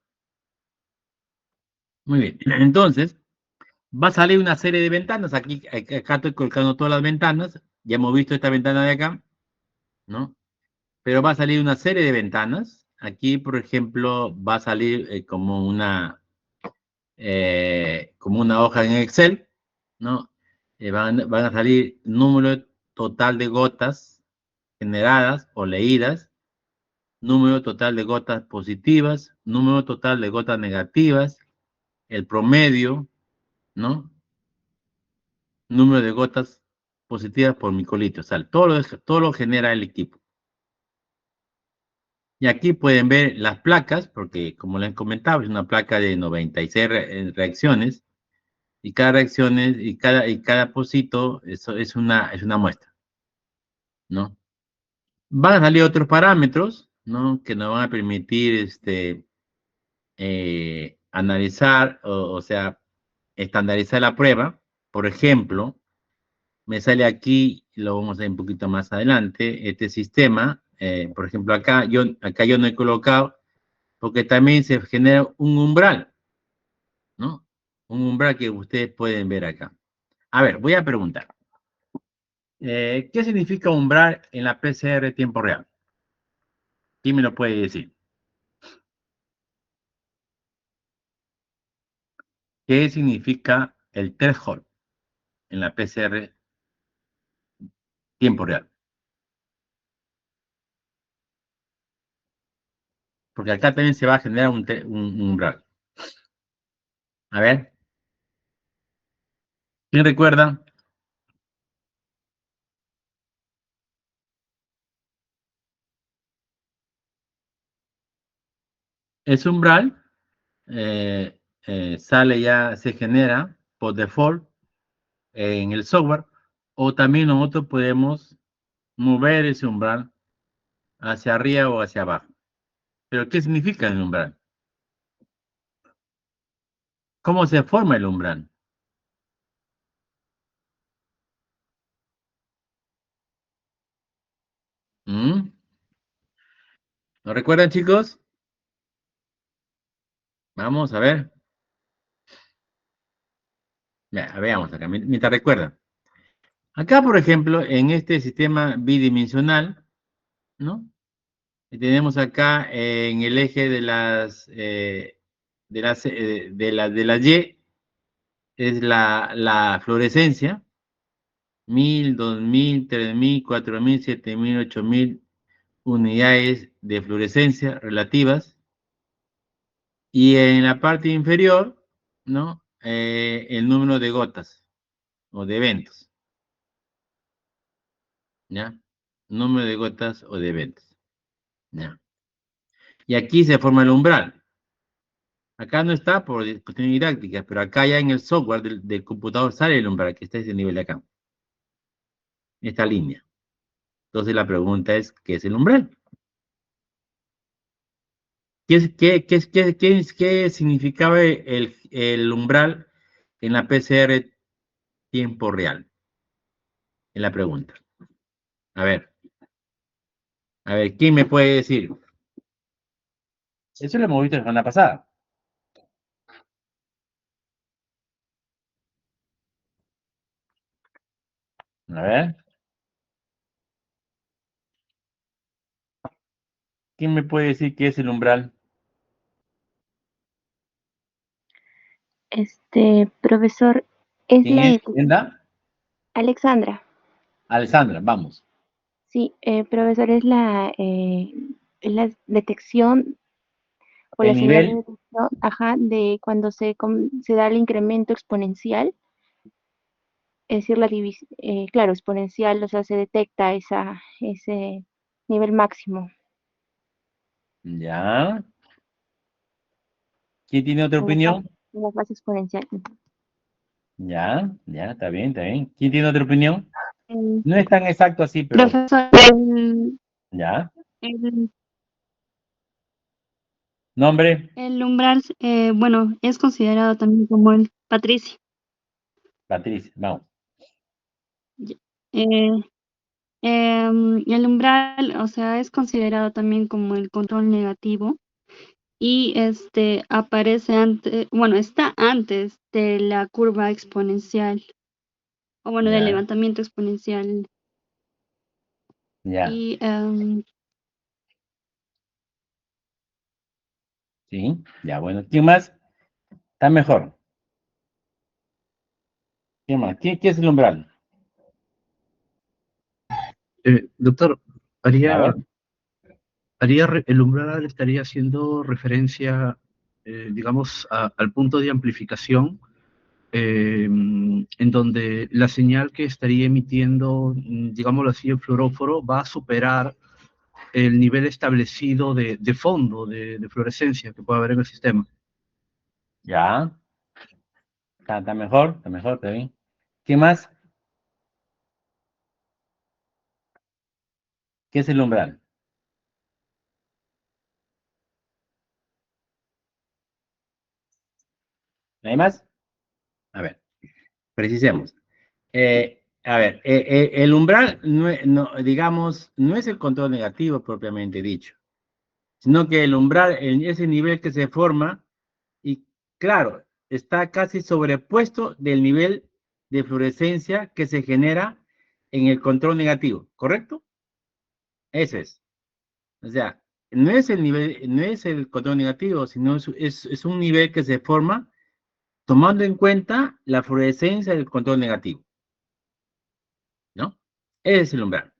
Muy bien, entonces, va a salir una serie de ventanas. Acá estoy colocando todas las ventanas. Ya hemos visto esta ventana de acá, ¿no? Pero va a salir una serie de ventanas. Aquí, por ejemplo, va a salir como una hoja en Excel, ¿no? Van a salir número total de gotas generadas o leídas, número total de gotas positivas, número total de gotas negativas, el promedio, ¿no? Número de gotas positivas por micolitro. O sea, todo lo genera el equipo. Y aquí pueden ver las placas, porque como les comentaba, es una placa de 96 reacciones, y cada reacción y cada pocito es una muestra, ¿no? Van a salir otros parámetros, ¿no? Que nos van a permitir analizar, o sea, estandarizar la prueba. Por ejemplo, me sale aquí, lo vamos a ver un poquito más adelante, este sistema por ejemplo, acá yo no he colocado, porque también se genera un umbral, ¿no? Un umbral que ustedes pueden ver acá. A ver, voy a preguntar. ¿Qué significa umbral en la PCR tiempo real? ¿Quién me lo puede decir? ¿Qué significa el threshold en la PCR tiempo real? Porque acá también se va a generar un umbral. A ver. ¿Quién recuerda? Ese umbral sale ya, se genera por default en el software, o también nosotros podemos mover ese umbral hacia arriba o hacia abajo. ¿Pero qué significa el umbral? ¿Cómo se forma el umbral? ¿Mm? ¿Lo recuerdan, chicos? Vamos a ver. Ya, veamos acá, mientras recuerdan. Acá, por ejemplo, en este sistema bidimensional, ¿no? Y tenemos acá en el eje de la Y, es la fluorescencia, 1000, 2000, 3000, 4000, 7000, 8000 unidades de fluorescencia relativas. Y en la parte inferior, ¿no? El número de gotas o de eventos, ¿ya? Número de gotas o de eventos, ¿ya? Y aquí se forma el umbral. Acá no está por cuestiones didácticas, pero acá ya en el software del computador sale el umbral, que está ese nivel de acá, esta línea. Entonces la pregunta es, ¿qué es el umbral? ¿Qué significaba el umbral en la PCR tiempo real? En la pregunta. A ver, ¿quién me puede decir? Eso lo hemos visto la semana pasada. A ver. ¿Quién me puede decir qué es el umbral? Profesor, es ¿Quién es? ¿Brenda? Alexandra. Alessandra, vamos. Sí, profesor, es la detección o la El señal de nivel, detección, ajá, de cuando se da el incremento exponencial, es decir, claro, exponencial, o sea, se detecta ese nivel máximo ya. ¿Quién tiene otra en opinión? la fase exponencial. Ya, ya, está bien, está bien. ¿Quién tiene otra opinión? Mm, No es tan exacto así, pero Profesor, ya. el- Nombre, el umbral, bueno, es considerado también como el patricio. Patricia, vamos. Eh, el umbral, o sea, es considerado también como el control negativo y aparece antes, bueno, está antes de la curva exponencial, o bueno, del Ya, levantamiento exponencial. ya. Y Sí, ya, bueno. ¿Quién más? Está mejor. ¿Quién más? ¿Qué es el umbral? Doctor, A ver. el umbral estaría haciendo referencia, digamos, al punto de amplificación, en donde la señal que estaría emitiendo, digámoslo así, el fluoróforo va a superar el nivel establecido de fondo de fluorescencia que puede haber en el sistema. Ya. Está mejor, está bien. ¿Qué más? ¿Qué es el umbral? ¿No hay más? A ver, precisemos. A ver, el umbral, digamos, no es el control negativo propiamente dicho, sino que el umbral, en ese nivel que se forma, y claro, está casi sobrepuesto del nivel de fluorescencia que se genera en el control negativo, ¿correcto? Ese es. O sea, no es el nivel, no es el control negativo, sino es un nivel que se forma tomando en cuenta la fluorescencia del control negativo, ¿no? Ese es el umbral,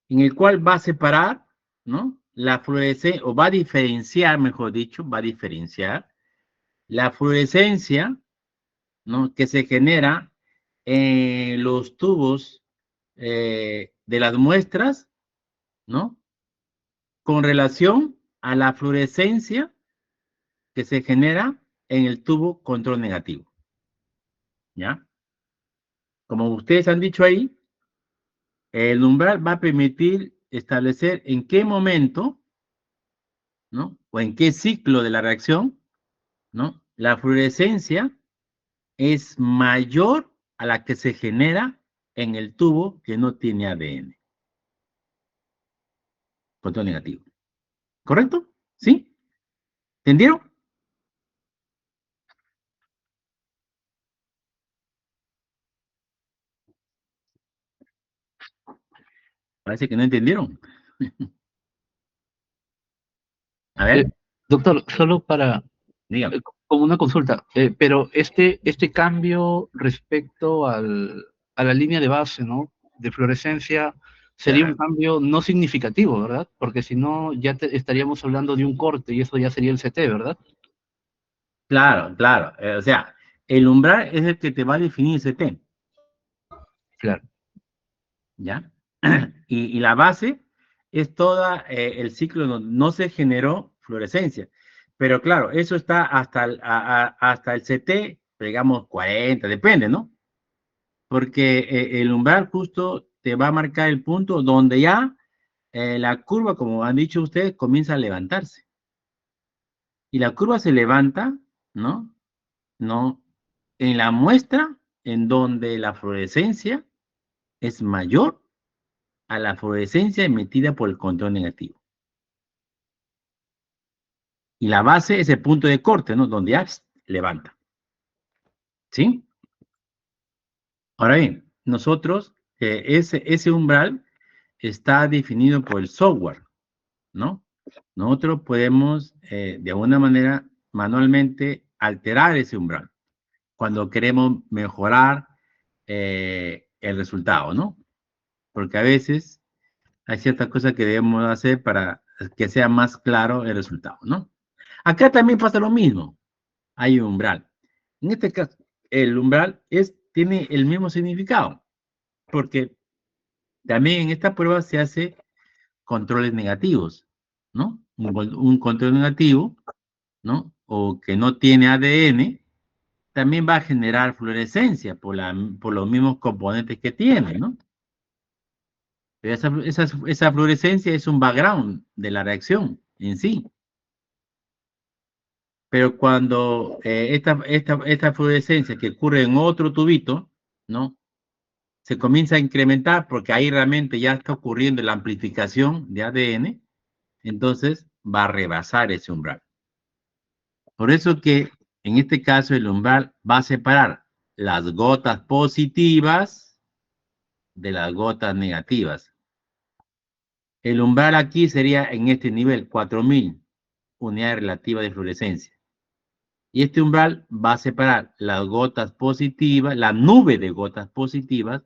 en el cual va a separar, ¿no? La fluorescencia, o va a diferenciar, mejor dicho, va a diferenciar la fluorescencia, ¿no? Que se genera en los tubos de las muestras, ¿no? Con relación a la fluorescencia que se genera en el tubo control negativo, ¿ya? Como ustedes han dicho ahí, el umbral va a permitir establecer en qué momento, ¿no? O en qué ciclo de la reacción, ¿no? La fluorescencia es mayor a la que se genera en el tubo que no tiene ADN. Control negativo. ¿Correcto? ¿Sí? ¿Entendieron? Parece que no entendieron. A ver, Doctor, solo para, dígame. como una consulta, pero este cambio respecto a la línea de base, ¿no? De fluorescencia, sería un cambio no significativo, ¿verdad? Porque si no, ya estaríamos hablando de un corte y eso ya sería el CT, ¿verdad? Claro, claro. O sea, el umbral es el que te va a definir ese CT. Claro. ¿Ya? Y la base es toda el ciclo donde no se generó fluorescencia. Pero claro, eso está hasta el CT, digamos 40, depende, ¿no? Porque el umbral justo te va a marcar el punto donde ya la curva, como han dicho ustedes, comienza a levantarse. Y la curva se levanta, ¿no? ¿No? En la muestra en donde la fluorescencia es mayor a la fluorescencia emitida por el control negativo. Y la base es el punto de corte, ¿no? Donde ya levanta. ¿Sí? Ahora bien, nosotros, ese umbral está definido por el software, ¿no? Nosotros podemos, de alguna manera, manualmente alterar ese umbral cuando queremos mejorar el resultado, ¿no? Porque a veces hay ciertas cosas que debemos hacer para que sea más claro el resultado, ¿no? Acá también pasa lo mismo. Hay un umbral. En este caso, el umbral tiene el mismo significado, porque también en esta prueba se hace controles negativos, ¿no? Un control negativo, ¿no? O que no tiene ADN, también va a generar fluorescencia por los mismos componentes que tiene, ¿no? Pero esa fluorescencia es un background de la reacción en sí. Pero cuando esta fluorescencia que ocurre en otro tubito, ¿no? Se comienza a incrementar porque ahí realmente ya está ocurriendo la amplificación de ADN, entonces va a rebasar ese umbral. Por eso que en este caso el umbral va a separar las gotas positivas de las gotas negativas. El umbral aquí sería en este nivel, 4000 unidades relativas de fluorescencia. Y este umbral va a separar las gotas positivas, la nube de gotas positivas,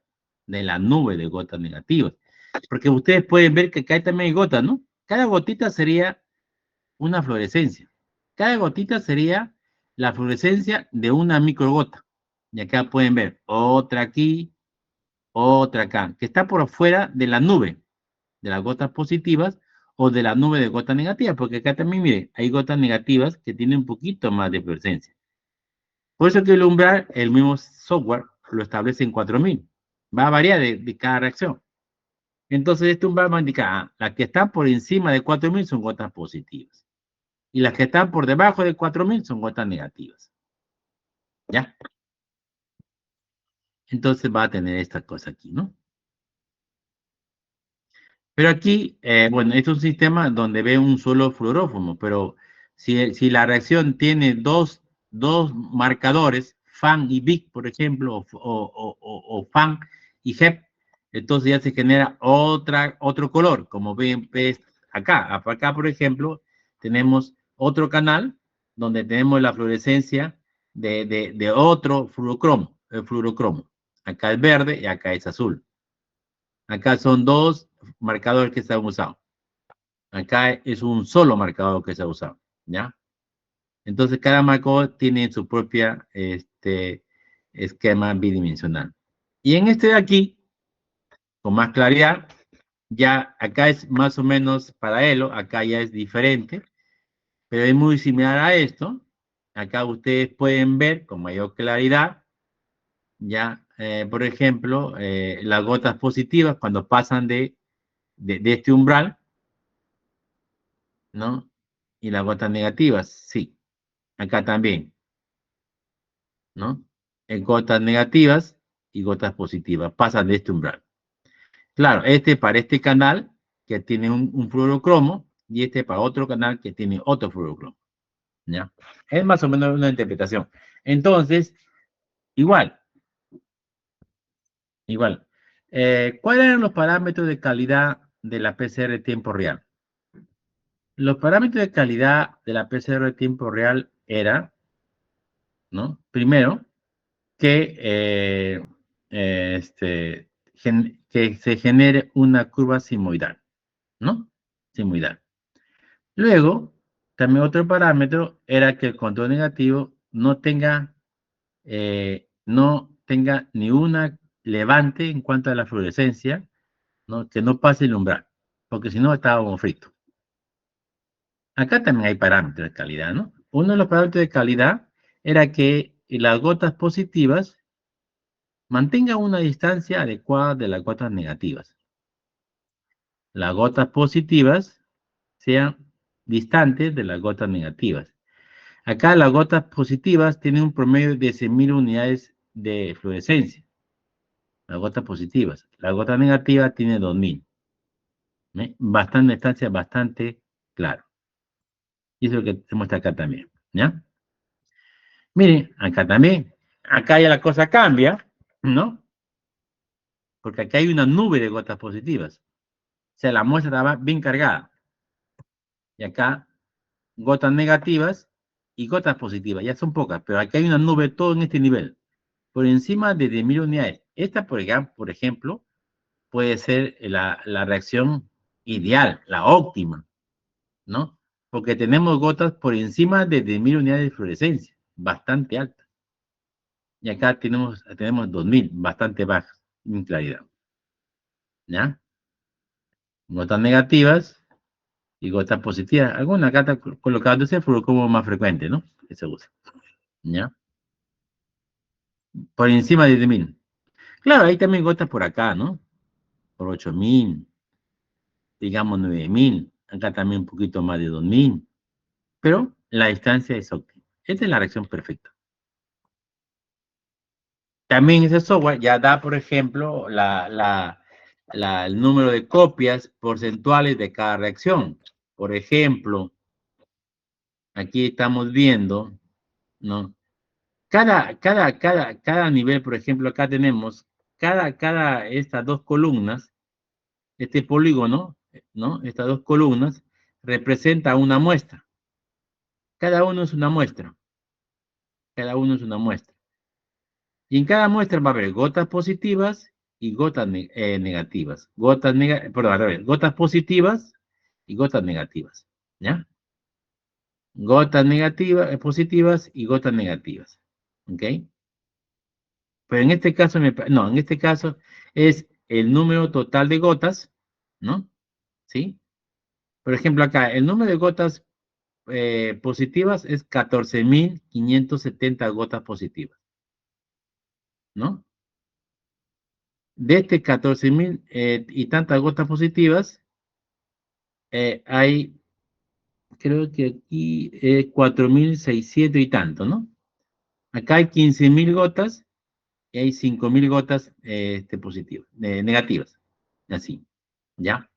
de la nube de gotas negativas. Porque ustedes pueden ver que acá también hay gotas, ¿no? Cada gotita sería una fluorescencia. Cada gotita sería la fluorescencia de una microgota. Y acá pueden ver otra aquí, otra acá, que está por fuera de la nube de las gotas positivas o de la nube de gotas negativas, porque acá también, mire, hay gotas negativas que tienen un poquito más de fluorescencia. Por eso que el umbral, el mismo software, lo establece en 4000. Va a variar de cada reacción. Entonces, este umbral va a indicar, las que están por encima de 4000 son gotas positivas. Y las que están por debajo de 4000 son gotas negativas. ¿Ya? entonces va a tener esta cosa aquí, ¿no? Pero aquí, bueno, este es un sistema donde ve un solo fluorófono, pero si la reacción tiene dos marcadores, FAN y BIC, por ejemplo, o FAN y HEP, entonces ya se genera otro color, como ven acá. Acá, por ejemplo, tenemos otro canal donde tenemos la fluorescencia de otro fluorocromo. Acá es verde y acá es azul. Acá son dos marcadores que se han usado. Acá es un solo marcador que se ha usado, ¿ya? Entonces, cada marcador tiene su propia esquema bidimensional. Y en este de aquí, con más claridad, ya acá es más o menos paralelo, acá ya es diferente, pero es muy similar a esto. Acá ustedes pueden ver con mayor claridad, ya, por ejemplo, las gotas positivas cuando pasan de este umbral, ¿no? Y las gotas negativas, sí. Acá también, ¿no? En gotas negativas y gotas positivas pasan de este umbral. Claro, para este canal que tiene un fluorocromo y para otro canal que tiene otro fluorocromo, ¿ya? Es más o menos una interpretación. Entonces, igual. ¿Cuáles eran los parámetros de calidad de la PCR en tiempo real? Los parámetros de calidad de la PCR en tiempo real era, ¿no? Primero, que se genere una curva simoidal, ¿no? Simoidal. Luego, también otro parámetro era que el control negativo no tenga ni una levante en cuanto a la fluorescencia, ¿no? Que no pase el umbral, porque si no estábamos fritos. Acá también hay parámetros de calidad, ¿no? Uno de los parámetros de calidad era que las gotas positivas mantengan una distancia adecuada de las gotas negativas. Las gotas positivas sean distantes de las gotas negativas. Acá las gotas positivas tienen un promedio de 100.000 unidades de fluorescencia. Las gotas positivas. La gota negativa tiene 2.000. Bastante distancia, bastante claro. Y eso es lo que se muestra acá también, ¿ya? Miren, acá también. Acá ya la cosa cambia, ¿no? Porque acá hay una nube de gotas positivas. O sea, la muestra estaba bien cargada. Y acá, gotas negativas y gotas positivas. Ya son pocas, pero aquí hay una nube todo en este nivel. Por encima de 10.000 unidades. Esta, por ejemplo, puede ser la reacción ideal, la óptima, ¿no? Porque tenemos gotas por encima de 10.000 unidades de fluorescencia, bastante altas. Y acá tenemos 2.000, bastante bajas en claridad. ¿Ya? Gotas negativas y gotas positivas. Alguna acá está colocada ese como más frecuente, ¿no? Que se usa. ¿Ya? Por encima de 10.000. Claro, hay también gotas por acá, ¿no? Por 8.000, digamos 9.000. Acá también un poquito más de 2.000. Pero la distancia es óptima. Esta es la reacción perfecta. También ese software ya da, por ejemplo, el número de copias porcentuales de cada reacción. Por ejemplo, aquí estamos viendo, ¿no? Cada nivel, por ejemplo, acá tenemos estas dos columnas, este polígono, ¿no? Estas dos columnas representa una muestra. Cada uno es una muestra. Cada uno es una muestra. Y en cada muestra va a haber gotas positivas y gotas negativas. Gotas positivas y gotas negativas. ¿Ya? Gotas negativas, positivas y gotas negativas. ¿Ok? Pero en este caso, en este caso es el número total de gotas, ¿no? ¿Sí? Por ejemplo, acá, el número de gotas positivas es 14.570 gotas positivas, ¿no? De este 14.000 y tantas gotas positivas, hay, creo que aquí, 4.600 y tanto, ¿no? Acá hay 15.000 gotas y hay 5.000 gotas positivas, negativas. Así, ¿ya?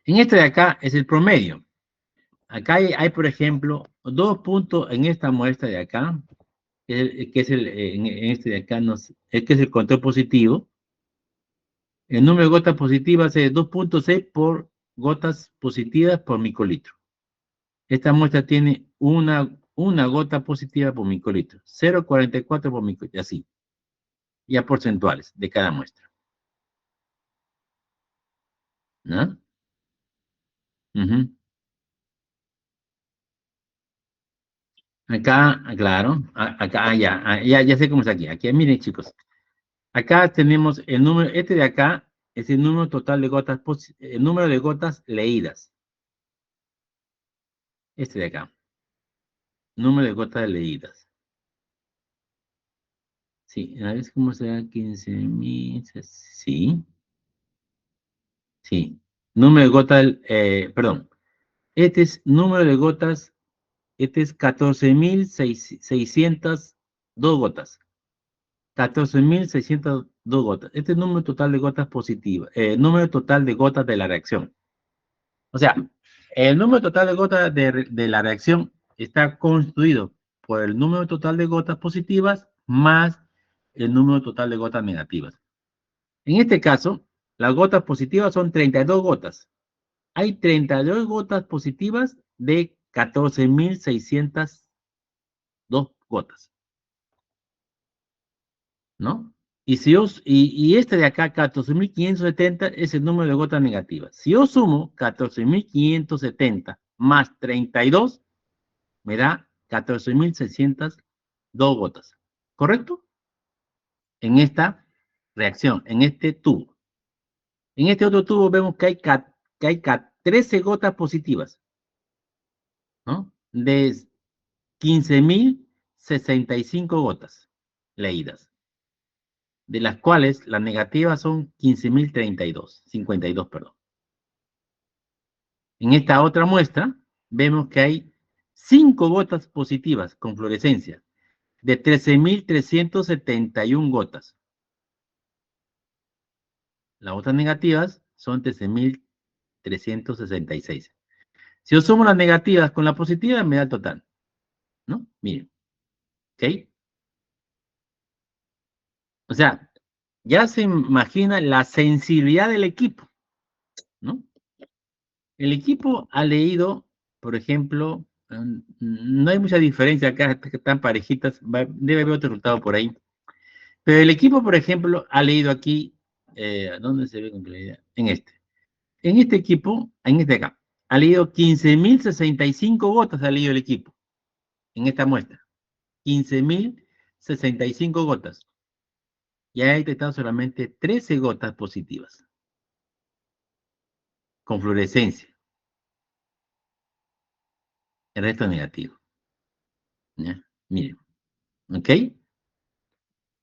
En este de acá es el promedio. Acá hay, por ejemplo, 2 puntos en esta muestra de acá, que es en este de acá, que es el control positivo. El número de gotas positivas es 2.6 por gotas positivas por microlitro. Esta muestra tiene una gota positiva por microlitro, 0,44 por microlitro, así. Ya porcentuales de cada muestra. ¿No? Uh-huh. Acá, claro, acá, ya sé cómo está aquí. Aquí, miren, chicos. Acá tenemos el número, este de acá es el número total de gotas, el número de gotas leídas. Este de acá. Número de gotas leídas. Sí, a ver cómo será 15.000. Sí. Sí. Número de gotas, perdón. Este es número de gotas, este es 14.602 gotas. 14.602 gotas. Este es el número total de gotas positivas. Número total de gotas de la reacción. O sea, el número total de gotas de la reacción está constituido por el número total de gotas positivas más el número total de gotas negativas. En este caso, las gotas positivas son 32 gotas. Hay 32 gotas positivas de 14.602 gotas. ¿No? Y este de acá, 14.570, es el número de gotas negativas. Si yo sumo 14.570 más 32, me da 14.602 gotas. ¿Correcto? En esta reacción, en este tubo. En este otro tubo vemos que hay 13 gotas positivas, ¿no? De 15.065 gotas leídas, de las cuales las negativas son 15.032, 52, perdón. En esta otra muestra, vemos que hay 5 gotas positivas con fluorescencia, de 13.371 gotas. Las otras negativas son 13.366. Si yo sumo las negativas con la positiva, me da el total, ¿no? Miren, ¿ok? O sea, ya se imagina la sensibilidad del equipo, ¿no? El equipo ha leído, por ejemplo, no hay mucha diferencia acá, están parejitas, debe haber otro resultado por ahí. Pero el equipo, por ejemplo, ha leído aquí, ¿dónde se ve con claridad? En este. En este equipo, en este acá, ha leído 15.065 gotas, ha leído el equipo, en esta muestra. 15.065 gotas. Y ha detectado solamente 13 gotas positivas, con fluorescencia. El resto es negativo. ¿Ya? Miren. ¿Ok?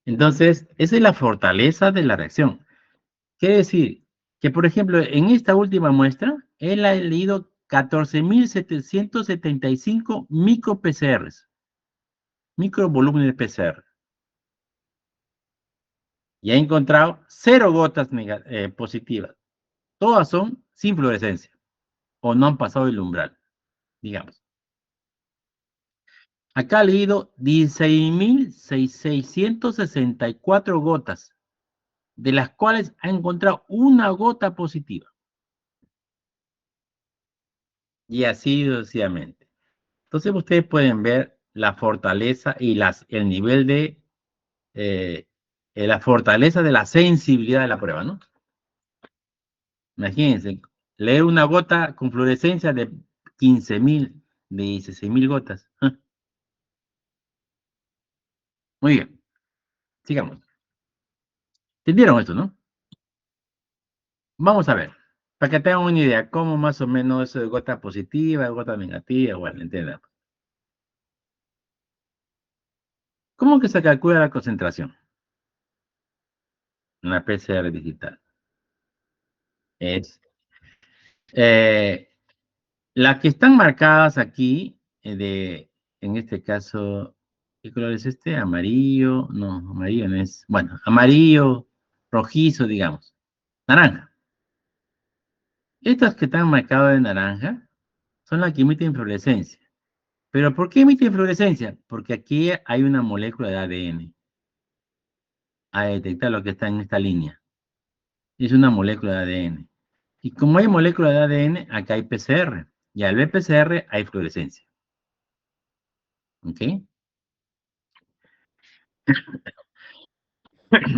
Entonces, esa es la fortaleza de la reacción. Quiere decir que, por ejemplo, en esta última muestra, él ha leído 14.775 micro-PCRs, microvolúmenes de PCR, y ha encontrado 0 gotas positivas. Todas son sin fluorescencia, o no han pasado el umbral, digamos. Acá ha leído 16.664 gotas, de las cuales ha encontrado una gota positiva. Y así sucesivamente. Entonces ustedes pueden ver la fortaleza y el nivel de la fortaleza de la sensibilidad de la prueba, ¿no? Imagínense, leer una gota con fluorescencia de 15.000, de 16.000 gotas. Muy bien, sigamos. ¿Entendieron esto, no? Vamos a ver, para que tengan una idea, cómo más o menos eso de gota positiva, gota negativa, bueno, entiendan. ¿Cómo que se calcula la concentración? Una PCR digital. Es las que están marcadas aquí, en este caso, ¿Qué color es este? Amarillo, no, amarillo no es, bueno, amarillo, rojizo, digamos, naranja. Estas que están marcadas de naranja son las que emiten fluorescencia. ¿Pero por qué emiten fluorescencia? Porque aquí hay una molécula de ADN a detectar lo que está en esta línea. Es una molécula de ADN. Y como hay molécula de ADN, acá hay PCR. Y al ver PCR hay fluorescencia. ¿Ok?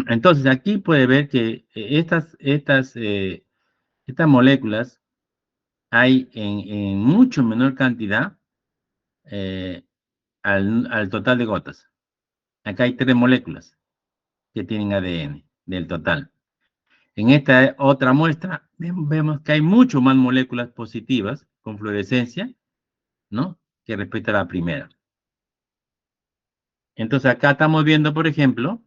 Entonces, aquí puede ver que estas moléculas hay en mucho menor cantidad al total de gotas. Acá hay 3 moléculas que tienen ADN del total. En esta otra muestra vemos que hay mucho más moléculas positivas con fluorescencia, ¿no? Que respecto a la primera. Entonces acá estamos viendo, por ejemplo,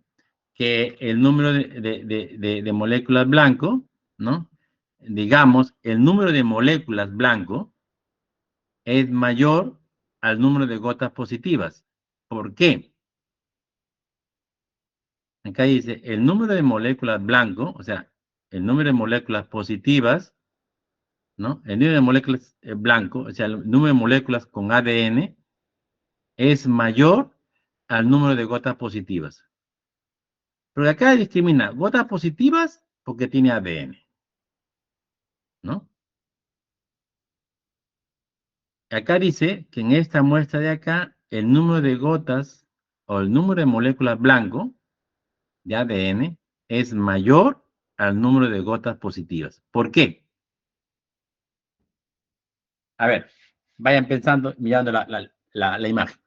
que el número de moléculas blanco, ¿no? Digamos, el número de moléculas blanco es mayor al número de gotas positivas. ¿Por qué? Acá dice, el número de moléculas blanco, o sea, el número de moléculas positivas, ¿no? El número de moléculas blanco, o sea, el número de moléculas con ADN es mayor al número de gotas positivas. Pero acá discrimina gotas positivas porque tiene ADN, ¿no? Acá dice que en esta muestra de acá, el número de gotas o el número de moléculas blanco de ADN es mayor al número de gotas positivas. ¿Por qué? A ver, vayan pensando, mirando la imagen.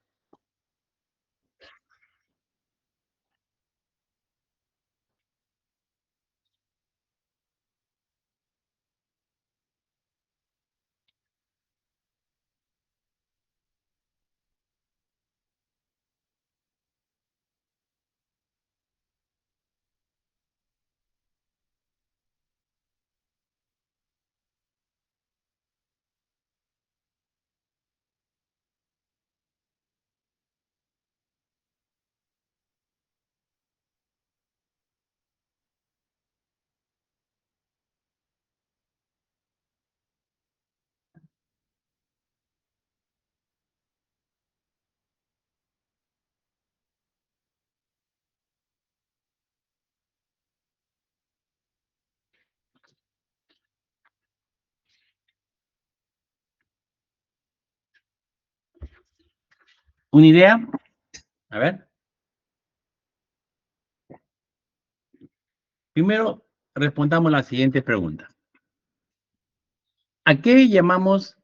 ¿Una idea? A ver. Primero, respondamos la siguiente pregunta. ¿A qué llamamos